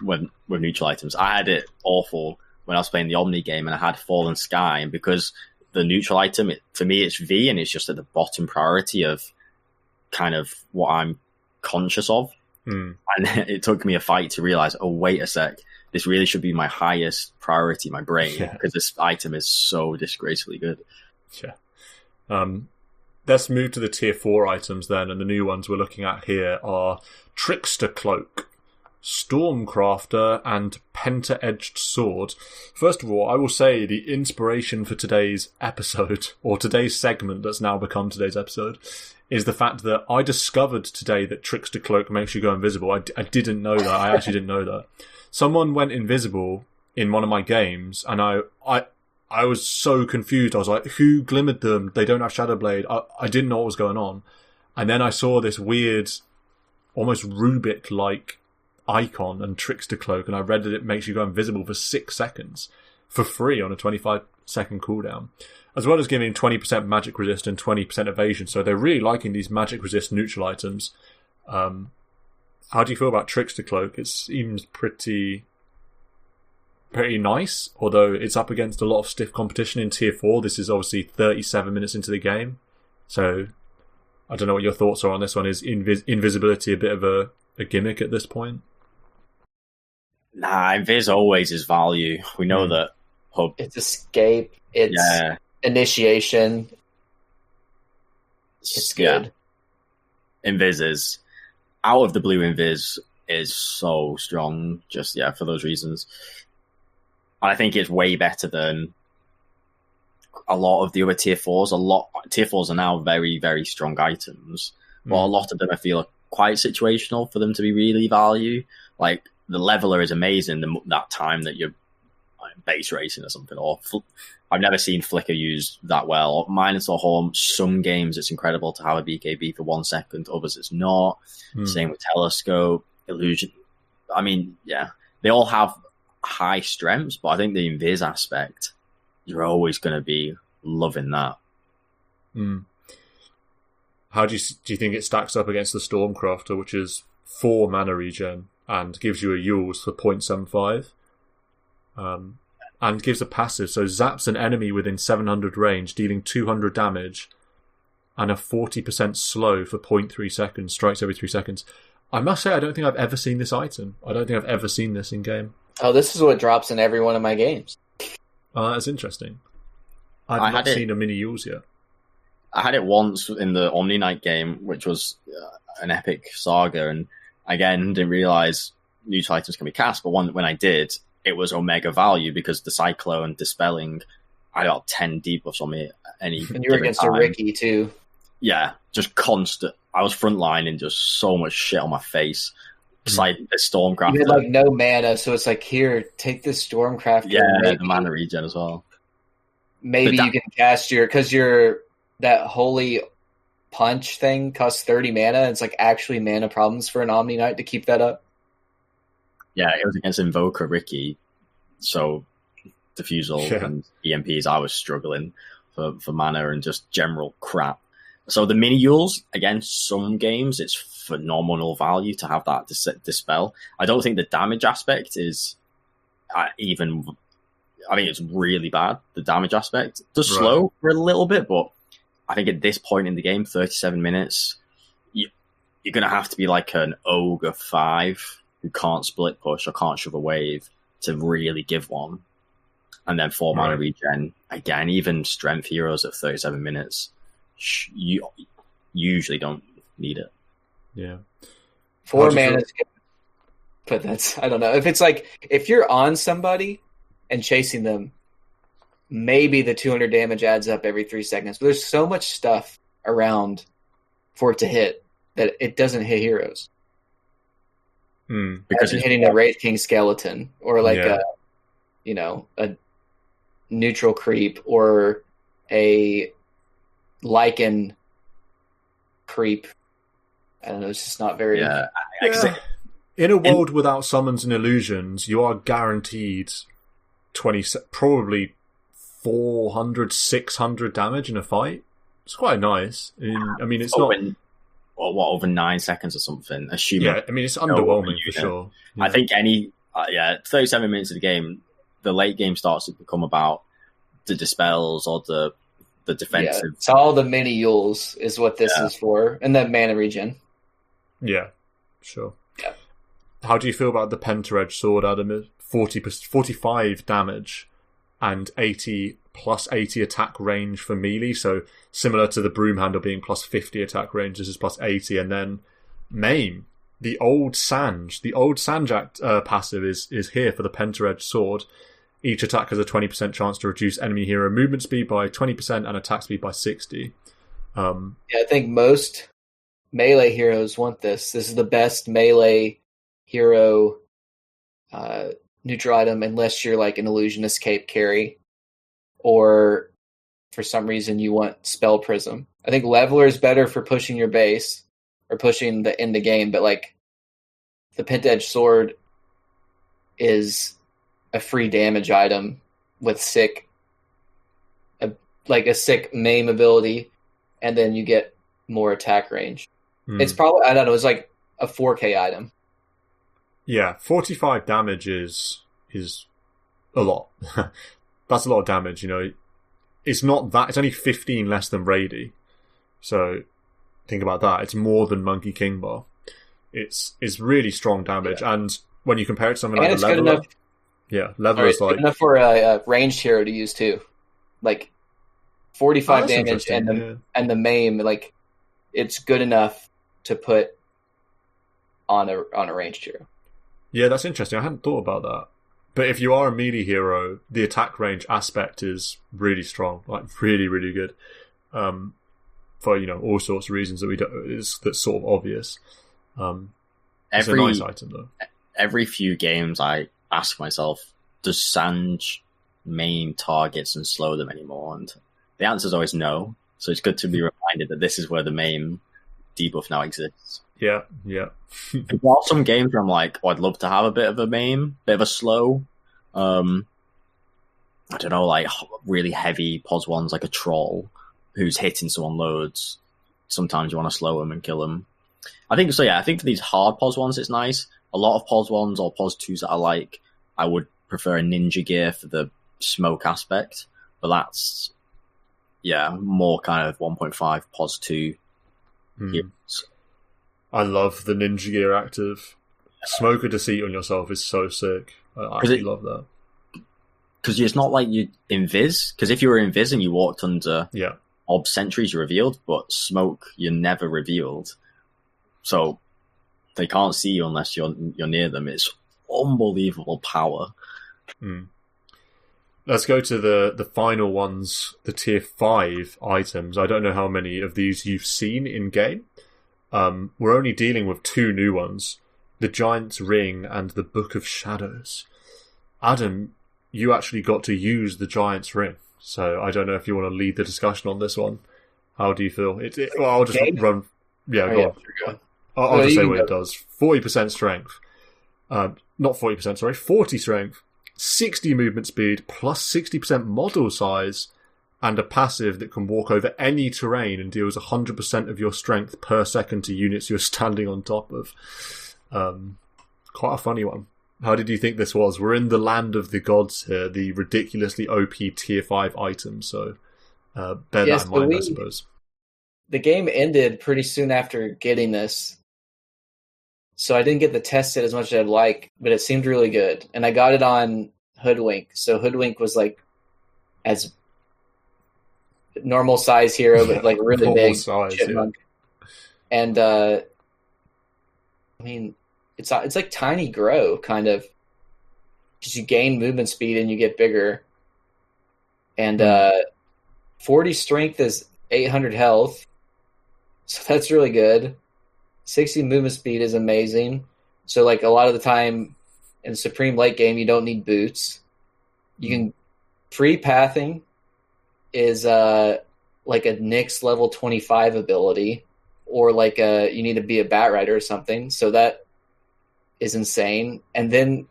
with neutral items. I had it awful when I was playing the Omni game, and I had Fallen Sky, and because the neutral item, for me, it's V, and it's just at the bottom priority of kind of what I'm conscious of. And it took me a fight to realize, oh, wait a sec, this really should be my highest priority, my brain, because this item is so disgracefully good. Yeah. let's move to the tier 4 items then, and the new ones we're looking at here are Trickster Cloak, Stormcrafter, and Penta-Edged Sword. First of all, I will say the inspiration for today's episode, or today's segment that's now become today's episode, is the fact that I discovered today that Trickster Cloak makes you go invisible. I didn't know that. I actually didn't know that. Someone went invisible in one of my games, and I was so confused. I was like, who glimmered them? They don't have Shadowblade. I didn't know what was going on. And then I saw this weird, almost Rubik-like icon and Trickster Cloak, and I read that it makes you go invisible for 6 seconds for free on a 25-second cooldown, as well as giving 20% magic resist and 20% evasion. So they're really liking these magic resist neutral items. How do you feel about Trickster Cloak? It seems pretty nice, although it's up against a lot of stiff competition in tier 4. This is obviously 37 minutes into the game, so I don't know what your thoughts are on this one. Is invisibility a bit of a gimmick at this point? Nah, Invis always is value. We know that hub. It's escape. It's initiation. It's good. Invis is out of the blue. Invis is so strong. Just for those reasons. I think it's way better than a lot of the other tier 4s. Tier 4s are now very, very strong items, but a lot of them I feel are quite situational for them to be really value. Like the leveler is amazing that time that you're base racing or something. Or I've never seen Flicker used that well. Minotaur Horn, some games it's incredible to have a BKB for 1 second. Others it's not. Same with Telescope, Illusion. I mean, they all have high strengths, but I think the invis aspect, you're always going to be loving that. How do you think it stacks up against the Stormcrafter, which is 4 mana regen and gives you a Yules for 0.75, and gives a passive, so zaps an enemy within 700 range, dealing 200 damage, and a 40% slow for 0.3 seconds, strikes every 3 seconds. I must say, I don't think I've ever seen this item. I don't think I've ever seen this in game. Oh, this is what drops in every one of my games. That's interesting. I've not seen a mini Yules yet. I had it once in the Omni Knight game, which was an epic saga, and again, didn't realise neutral items can be cast, but when I did, it was Omega value because the Cyclone Dispelling, I got 10 debuffs on me at any And you were against a Ricky, too. Yeah, just constant. I was frontlining just so much shit on my face. It's like the Stormcrafter. You had no mana, so it's like, here, take this Stormcrafter. Yeah, the mana regen as well. Maybe you can cast because that Holy Punch thing costs 30 mana. It's like actually mana problems for an Omni Knight to keep that up. Yeah, it was against Invoker Ricky, so Diffusal and EMPs, I was struggling for mana and just general crap. So the mini Yules, again, some games it's phenomenal value to have that dispel. I don't think the damage aspect is even. I think it's really bad. The damage aspect does slow for a little bit, but I think at this point in the game, 37 minutes, you're going to have to be like an Ogre 5 who can't split push or can't shove a wave to really give one. And then 4 mana regen. Again, even strength heroes at 37 minutes, you usually don't need it. Yeah. 4 mana, but that's, I don't know. If it's like, if you're on somebody and chasing them, maybe the 200 damage adds up every 3 seconds. But there's so much stuff around for it to hit that it doesn't hit heroes. Because it's hitting a Wraith King skeleton or like a neutral creep or a Lycan creep. I don't know. It's just not very. In a world without summons and illusions, you are guaranteed probably 400, 600 damage in a fight. It's quite nice. I mean, it's not. Over 9 seconds or something? Assuming. Yeah, I mean, it's underwhelming for sure. Yeah. I think 37 minutes of the game, the late game starts to become about the dispels or the defensive. Yeah, it's all the mini Yules is what this is for, and the mana regen. Yeah, sure. Yeah. How do you feel about the Penta-Edged Sword, Adam? 45 damage and 80 plus 80 attack range for melee. So similar to the broom handle being plus 50 attack range, this is plus 80. And then maim, the old Sanj passive is here for the Penta-Edged Sword. Each attack has a 20% chance to reduce enemy hero movement speed by 20% and attack speed by 60. I think most melee heroes want this. This is the best melee hero neutral item, unless you're like an illusionist cape carry, or for some reason you want spell prism. I think leveler is better for pushing your base or pushing the end of game, but like the Penta-Edged Sword is a free damage item with a sick maim ability, and then you get more attack range. It's probably, I don't know, it's like a 4K item. Yeah, 45 damage is a lot. That's a lot of damage, you know. It's not that, it's only 15 less than Rady. So think about that. It's more than Monkey King Bar. It's really strong damage, and when you compare it to something like a Leveler, Leveler's like... good enough for a ranged hero to use too. Like 45 damage and the maim, like it's good enough to put on a ranged hero. Yeah, that's interesting. I hadn't thought about that. But if you are a melee hero, the attack range aspect is really strong, like really, really good. For, you know, all sorts of reasons that's sort of obvious. It's a nice item though. Every few games I ask myself, does Sanj maim targets and slow them anymore? And the answer is always no. So it's good to be reminded that this is where the maim debuff now exists. Yeah. There are some games where I'm like, I'd love to have a bit of a maim, bit of a slow. I don't know, like really heavy pos ones, like a troll who's hitting someone loads. Sometimes you want to slow them and kill them. I think so. Yeah, I think for these hard pos ones, it's nice. A lot of pos ones or pos twos that I like, I would prefer a ninja gear for the smoke aspect, but that's more kind of 1.5 pos 2 heroes. I love the ninja gear active. Smoke a deceit on yourself is so sick. I actually love that. Because it's not like you invis, because if you were invis and you walked under Ob sentries, you're revealed, but smoke, you're never revealed. So they can't see you unless you're near them. It's unbelievable power. Let's go to the final ones, the tier 5 items. I don't know how many of these you've seen in game. We're only dealing with 2 new ones, the Giant's Ring and the Book of Shadows. Adam, you actually got to use the Giant's Ring, so I don't know if you want to lead the discussion on this one. How do you feel? Well, I'll just run... Yeah, go on. I'll just say what it does. 40% strength. Not 40%, sorry. 40 strength, 60 movement speed, plus 60% model size, and a passive that can walk over any terrain and deals 100% of your strength per second to units you're standing on top of. Quite a funny one. How did you think this was? We're in the land of the gods here, the ridiculously OP tier 5 items, so bear that in mind, I suppose. The game ended pretty soon after getting this, so I didn't get to test it as much as I'd like, but it seemed really good. And I got it on Hoodwink, so Hoodwink was like as normal size hero, but like really big size, chipmunk. Yeah. And I mean, it's like tiny grow kind of, because you gain movement speed and you get bigger. And 40 strength is 800 health, so that's really good. 60 movement speed is amazing. So like a lot of the time in Supreme late game, you don't need boots. You can free pathing is like a Nyx level 25 ability, or like you need to be a bat rider or something. So that is insane. And then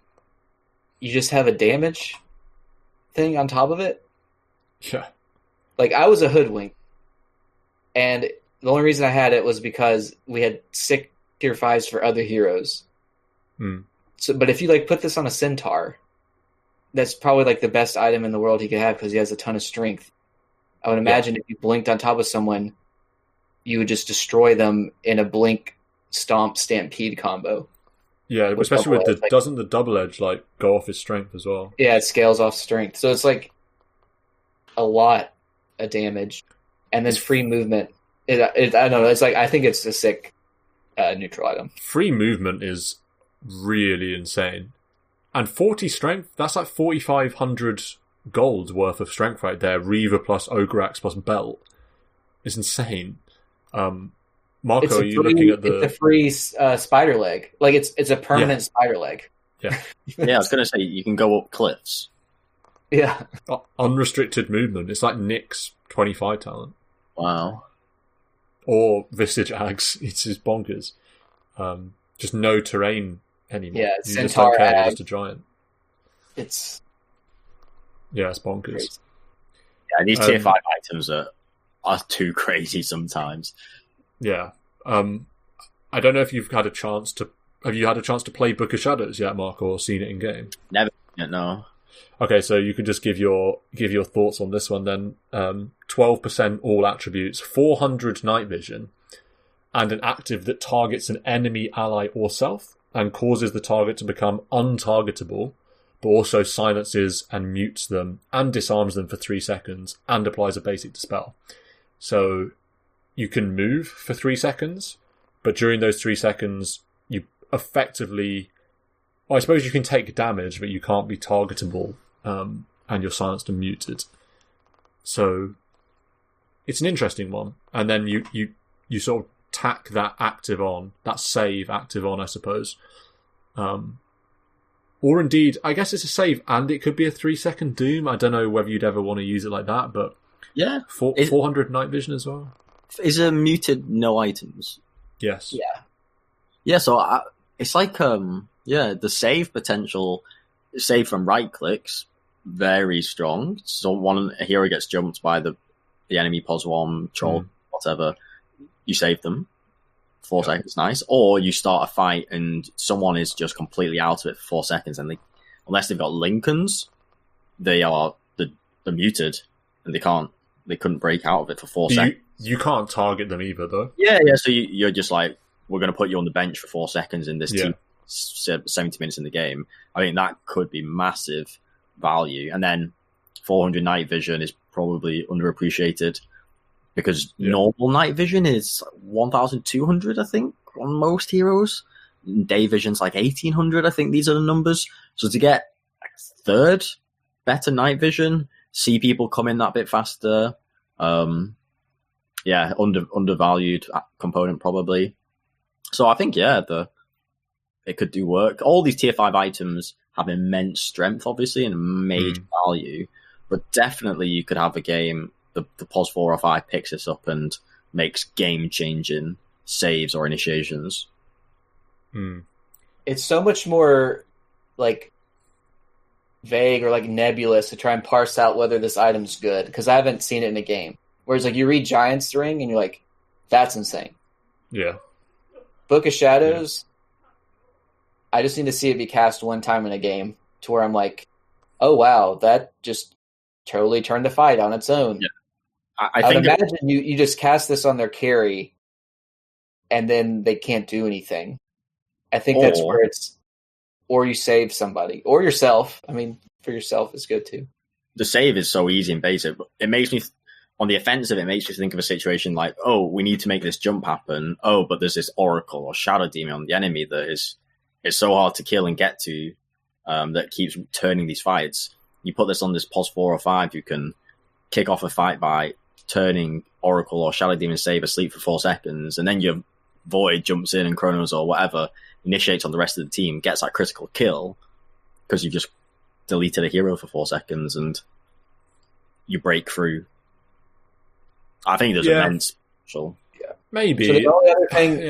you just have a damage thing on top of it. Yeah. Like I was a Hoodwink, and the only reason I had it was because we had sick tier 5s for other heroes. So, but if you like put this on a Centaur, that's probably like the best item in the world he could have because he has a ton of strength. I would imagine if you blinked on top of someone, you would just destroy them in a blink, stomp, stampede combo. Yeah, especially with doesn't the double edge like go off his strength as well? Yeah, it scales off strength. So it's like a lot of damage, and then free movement. I don't know. It's like I think it's a sick neutral item. Free movement is really insane, and 40 strength. That's like 4,500 gold worth of strength right there. Reaver plus Ogre Axe plus belt. It's insane. Marco, are you looking at the? It's a free spider leg. Like it's a permanent spider leg. Yeah. Yeah, I was going to say you can go up cliffs. Yeah. Unrestricted movement. It's like Nick's 25 talent. Wow. Or Visage Ags. It's just bonkers. Just no terrain anymore. Yeah, you Centaur just don't care. Ag. Just a giant. It's bonkers. crazy. Yeah, these tier 5 items are too crazy sometimes. Yeah. I don't know if you've had a chance to. Have you had a chance to play Book of Shadows yet, Mark, or seen it in game? Never. No. Okay, so you could just give your thoughts on this one then. 12% all attributes, 400 night vision, and an active that targets an enemy, ally, or self, and causes the target to become untargetable, but also silences and mutes them, and disarms them for 3 seconds, and applies a basic dispel. So you can move for 3 seconds, but during those 3 seconds, you effectively... Well, I suppose you can take damage, but you can't be targetable, and you're silenced and muted. So it's an interesting one. And then you sort of tack that active on, that save active on, I suppose. Or indeed, I guess it's a save and it could be a 3-second doom. I don't know whether you'd ever want to use it like that, but yeah, 400 night vision as well. Is a muted no items? Yes. Yeah. So it's like the save potential, save from right clicks, very strong. So a hero gets jumped by the enemy POS1, troll, whatever, you save them. 4 seconds, nice. Or you start a fight and someone is just completely out of it for 4 seconds, and unless they've got Lincolns, they're muted and they couldn't break out of it for 4 seconds. You can't target them either, though. Yeah. So you're just like, we're going to put you on the bench for 4 seconds in this 70 minutes in the game. I think that could be massive value. And then 400 night vision is probably underappreciated because normal night vision is 1,200, I think, on most heroes. Day vision's like 1,800, I think these are the numbers. So to get third, better night vision, see people come in that bit faster, undervalued component probably. So I think, it could do work. All these tier 5 items have immense strength, obviously, and major value. But definitely you could have a game, the POS 4 or 5 picks this up and makes game-changing saves or initiations. It's so much more, like, vague or, like, nebulous to try and parse out whether this item's good, because I haven't seen it in a game. Whereas, like, you read Giant's Ring, and you're like, that's insane. Yeah. Book of Shadows... I just need to see it be cast one time in a game to where I'm like, oh, wow, that just totally turned the fight on its own. Yeah. I would imagine you just cast this on their carry and then they can't do anything. I think that's where it's, or you save somebody or yourself. I mean, for yourself is good too. The save is so easy and basic. It makes me, on the offensive, it makes me think of a situation like, oh, we need to make this jump happen. Oh, but there's this Oracle or Shadow Demon on the enemy that is... It's so hard to kill and get to that keeps turning these fights. You put this on this POS 4 or 5, you can kick off a fight by turning Oracle or Shadow Demon save asleep for 4 seconds, and then your Void jumps in and Chronos or whatever initiates on the rest of the team, gets that critical kill because you've just deleted a hero for 4 seconds and you break through. I think there's immense potential. Yeah. Maybe. So the only other thing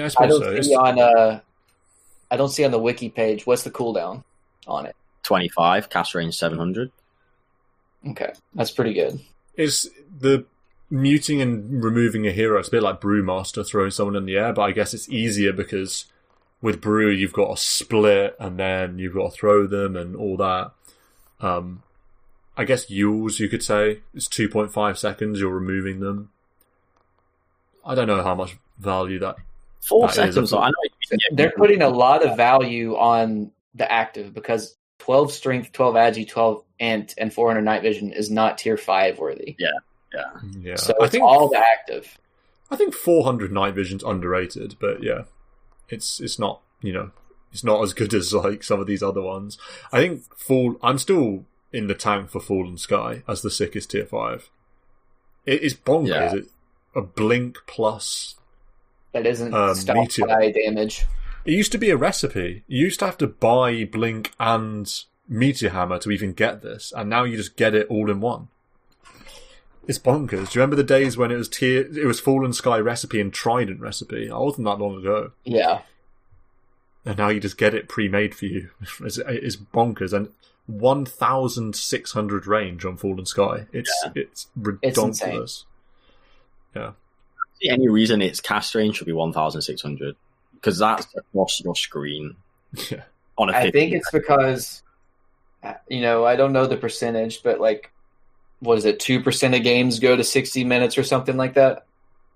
I don't see on the wiki page, what's the cooldown on it? 25, cast range 700. Okay, that's pretty good. Is the muting and removing a hero, it's a bit like Brewmaster throwing someone in the air, but I guess it's easier because with Brew you've got to split and then you've got to throw them and all that. I guess Yules, you could say, it's 2.5 seconds, you're removing them. I don't know how much value that 4 seconds. I know they're putting a lot of value on the active because 12 strength, 12 agi, 12 int, and 400 night vision is not tier 5 worthy. Yeah. So I it's think all the active. I think 400 night vision's underrated, but yeah, it's not, it's not as good as like some of these other ones. I think I'm still in the tank for Fallen Sky as the sickest tier 5. It is bonkers. Yeah. It's a blink plus. That isn't stopped meteor. by damage. It used to be a recipe. You used to have to buy blink and meteor hammer to even get this, and now you just get it all in one. It's bonkers. Do you remember the days when it was Fallen Sky recipe and Trident recipe? It wasn't that long ago. Yeah. And now you just get it pre-made for you. It's bonkers. And 1,600 range on Fallen Sky. It's ridiculous. Yeah. See any reason its cast range should be 1,600? Because that's across your screen. Yeah. On a I think it's because, I don't know the percentage, but like, what is it, 2% of games go to 60 minutes or something like that?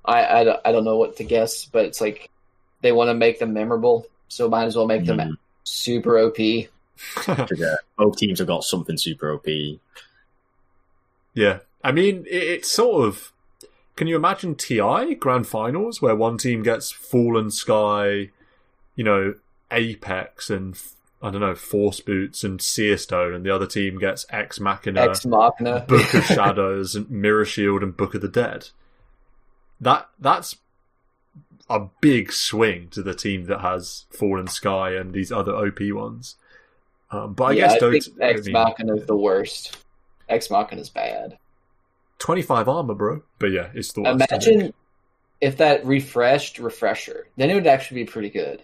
I don't know what to guess, but it's like they want to make them memorable, so might as well make them super OP. Both teams have got something super OP. Yeah. I mean, it's sort of... Can you imagine TI Grand Finals, where one team gets Fallen Sky, Apex and... I don't know, Force Boots and Seer Stone, and the other team gets Ex Machina, Book of Shadows, and Mirror Shield, and Book of the Dead. That's a big swing to the team that has Fallen Sky and these other OP ones. But I guess think Ex Machina is the worst. Ex Machina is bad. 25 armor, bro. But yeah, it's the worst. Imagine if that refresher, then it would actually be pretty good.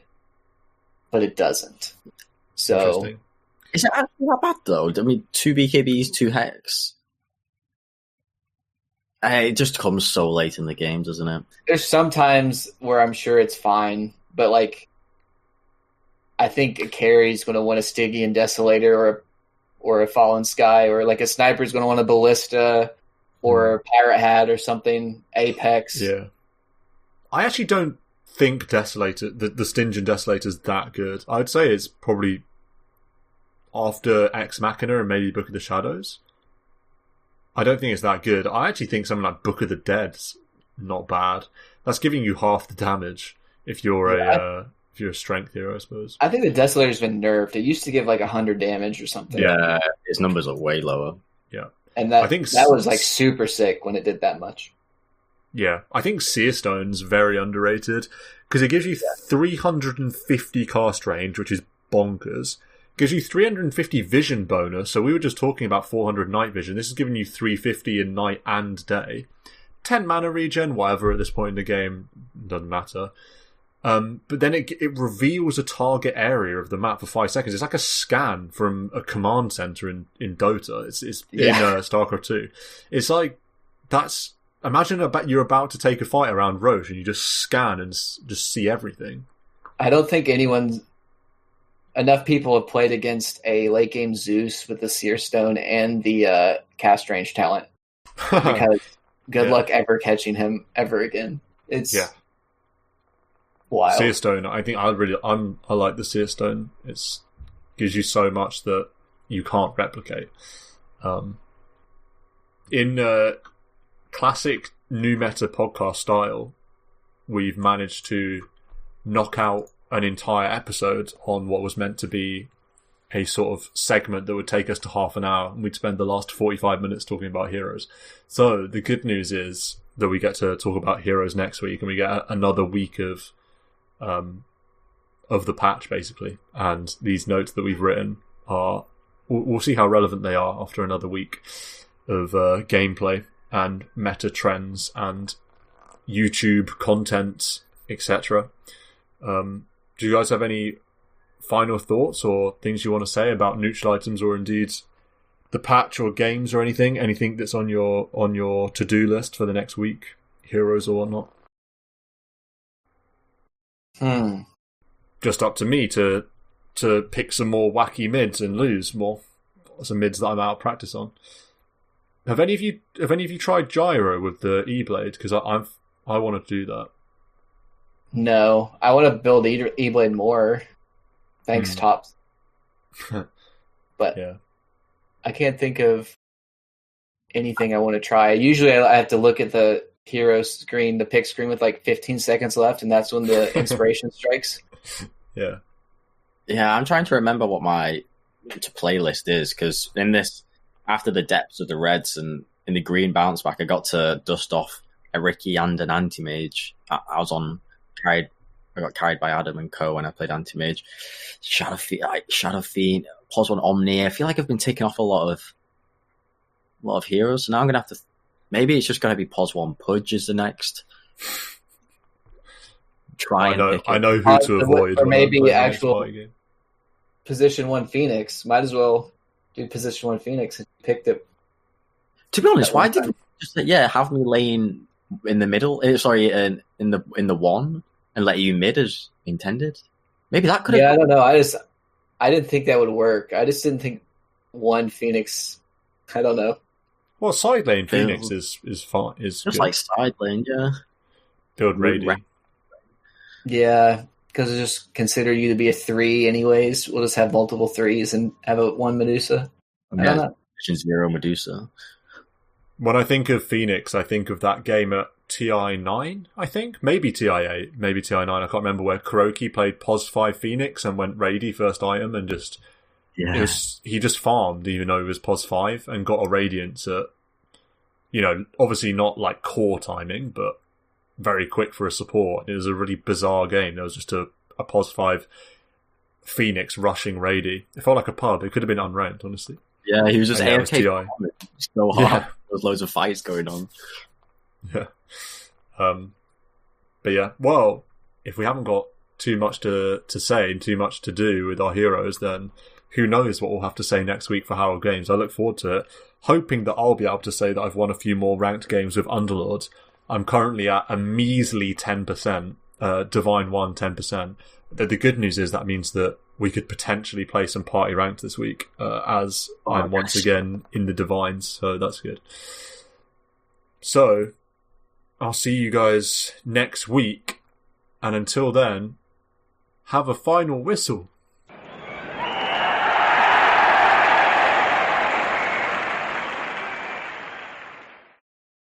But it doesn't. So, is it actually that bad though? I mean, 2 BKBs, 2 Hex. It just comes so late in the game, doesn't it? There's some times where I'm sure it's fine, but like, I think a carry's going to want a Stygian Desolator or a Fallen Sky, or like a sniper's going to want a Ballista or a Pirate Hat or something. Apex. Yeah, I actually don't think Desolator, the Stygian Desolator is that good. I would say it's probably after Ex Machina and maybe Book of the Shadows. I don't think it's that good. I actually think something like Book of the Dead's not bad. That's giving you half the damage if you're a strength hero, I suppose. I think the Desolator's been nerfed. It used to give like 100 damage or something. Yeah, its numbers are way lower. Yeah, and that was like super sick when it did that much. Yeah, I think Seer Stone's very underrated because it gives you 350 cast range, which is bonkers. Gives you 350 vision bonus, so we were just talking about 400 night vision. This is giving you 350 in night and day. 10 mana regen, whatever at this point in the game, doesn't matter. But then it reveals a target area of the map for 5 seconds. It's like a scan from a command center in Dota. It's in StarCraft 2. It's like, imagine you're about to take a fight around Roche and you just scan and just see everything. I don't think enough people have played against a late game Zeus with the Seer Stone and the cast range talent. Because good luck ever catching him ever again. It's wild. Seer Stone, I think I like the Seer Stone. It gives you so much that you can't replicate. In classic new meta podcast style, we've managed to knock out an entire episode on what was meant to be a sort of segment that would take us to half an hour, and we'd spend the last 45 minutes talking about heroes. So the good news is that we get to talk about heroes next week, and we get another week of the patch basically, and these notes that we've written are we'll see how relevant they are after another week of gameplay and meta trends and YouTube content, etc. Do you guys have any final thoughts or things you want to say about neutral items, or indeed the patch or games or anything? Anything that's on your to-do list for the next week, heroes or whatnot? Just up to me to pick some more wacky mids and lose more. Some mids that I'm out of practice on. Have any of you tried gyro with the E-blade? Because I want to do that. No, I want to build E-blade more. Thanks, Tops. but Yeah. I can't think of anything I want to try. Usually I have to look at the hero screen, the pick screen with like 15 seconds left, and that's when the inspiration strikes. Yeah. Yeah, I'm trying to remember what my playlist is, because in this, after the depths of the reds and in the green bounce back, I got to dust off a Ricky and an anti-mage. I got carried by Adam and Co when I played anti-mage. Shadow Fiend, Pos One Omni. I feel like I've been taking off a lot of heroes, so now I'm gonna have to. Maybe it's just gonna be Pos One Pudge is the next. I know who to avoid. Or maybe actual position 1 Phoenix. Might as well do position 1 Phoenix and picked it. To be honest, why did you just have me laying in the middle? Sorry, in the one, and let you mid as intended? Maybe that could have. Yeah, I don't know. I didn't think that would work. I just didn't think 1 Phoenix. I don't know. Well, side lane Phoenix is fine. Is just good. Like side lane, yeah. Build ready. Yeah, because I just consider you to be a 3 anyways. We'll just have multiple 3s and have a 1 Medusa. I don't know. Position 0 Medusa. When I think of Phoenix, I think of that game at TI9, I think. Maybe TI8, maybe TI9, I can't remember, where Kuroki played Pos 5 Phoenix and went Rady first item and just... Yeah. He just farmed even though it was Pos 5 and got a Radiance at, obviously not like core timing, but very quick for a support. It was a really bizarre game. There was just a Pos 5 Phoenix rushing Rady. It felt like a pub. It could have been unranked, honestly. Yeah, he was just AFK. So hard. Yeah. There was loads of fights going on. Yeah. But yeah, well, if we haven't got too much to say and too much to do with our heroes, then who knows what we'll have to say next week for Harold Games. I look forward to it, hoping that I'll be able to say that I've won a few more ranked games with Underlords. I'm currently at a measly 10%, Divine 1 10%. The good news is that means that we could potentially play some party ranked this week, as I'm once again in the Divines, so that's good. So, I'll see you guys next week, and until then, have a final whistle.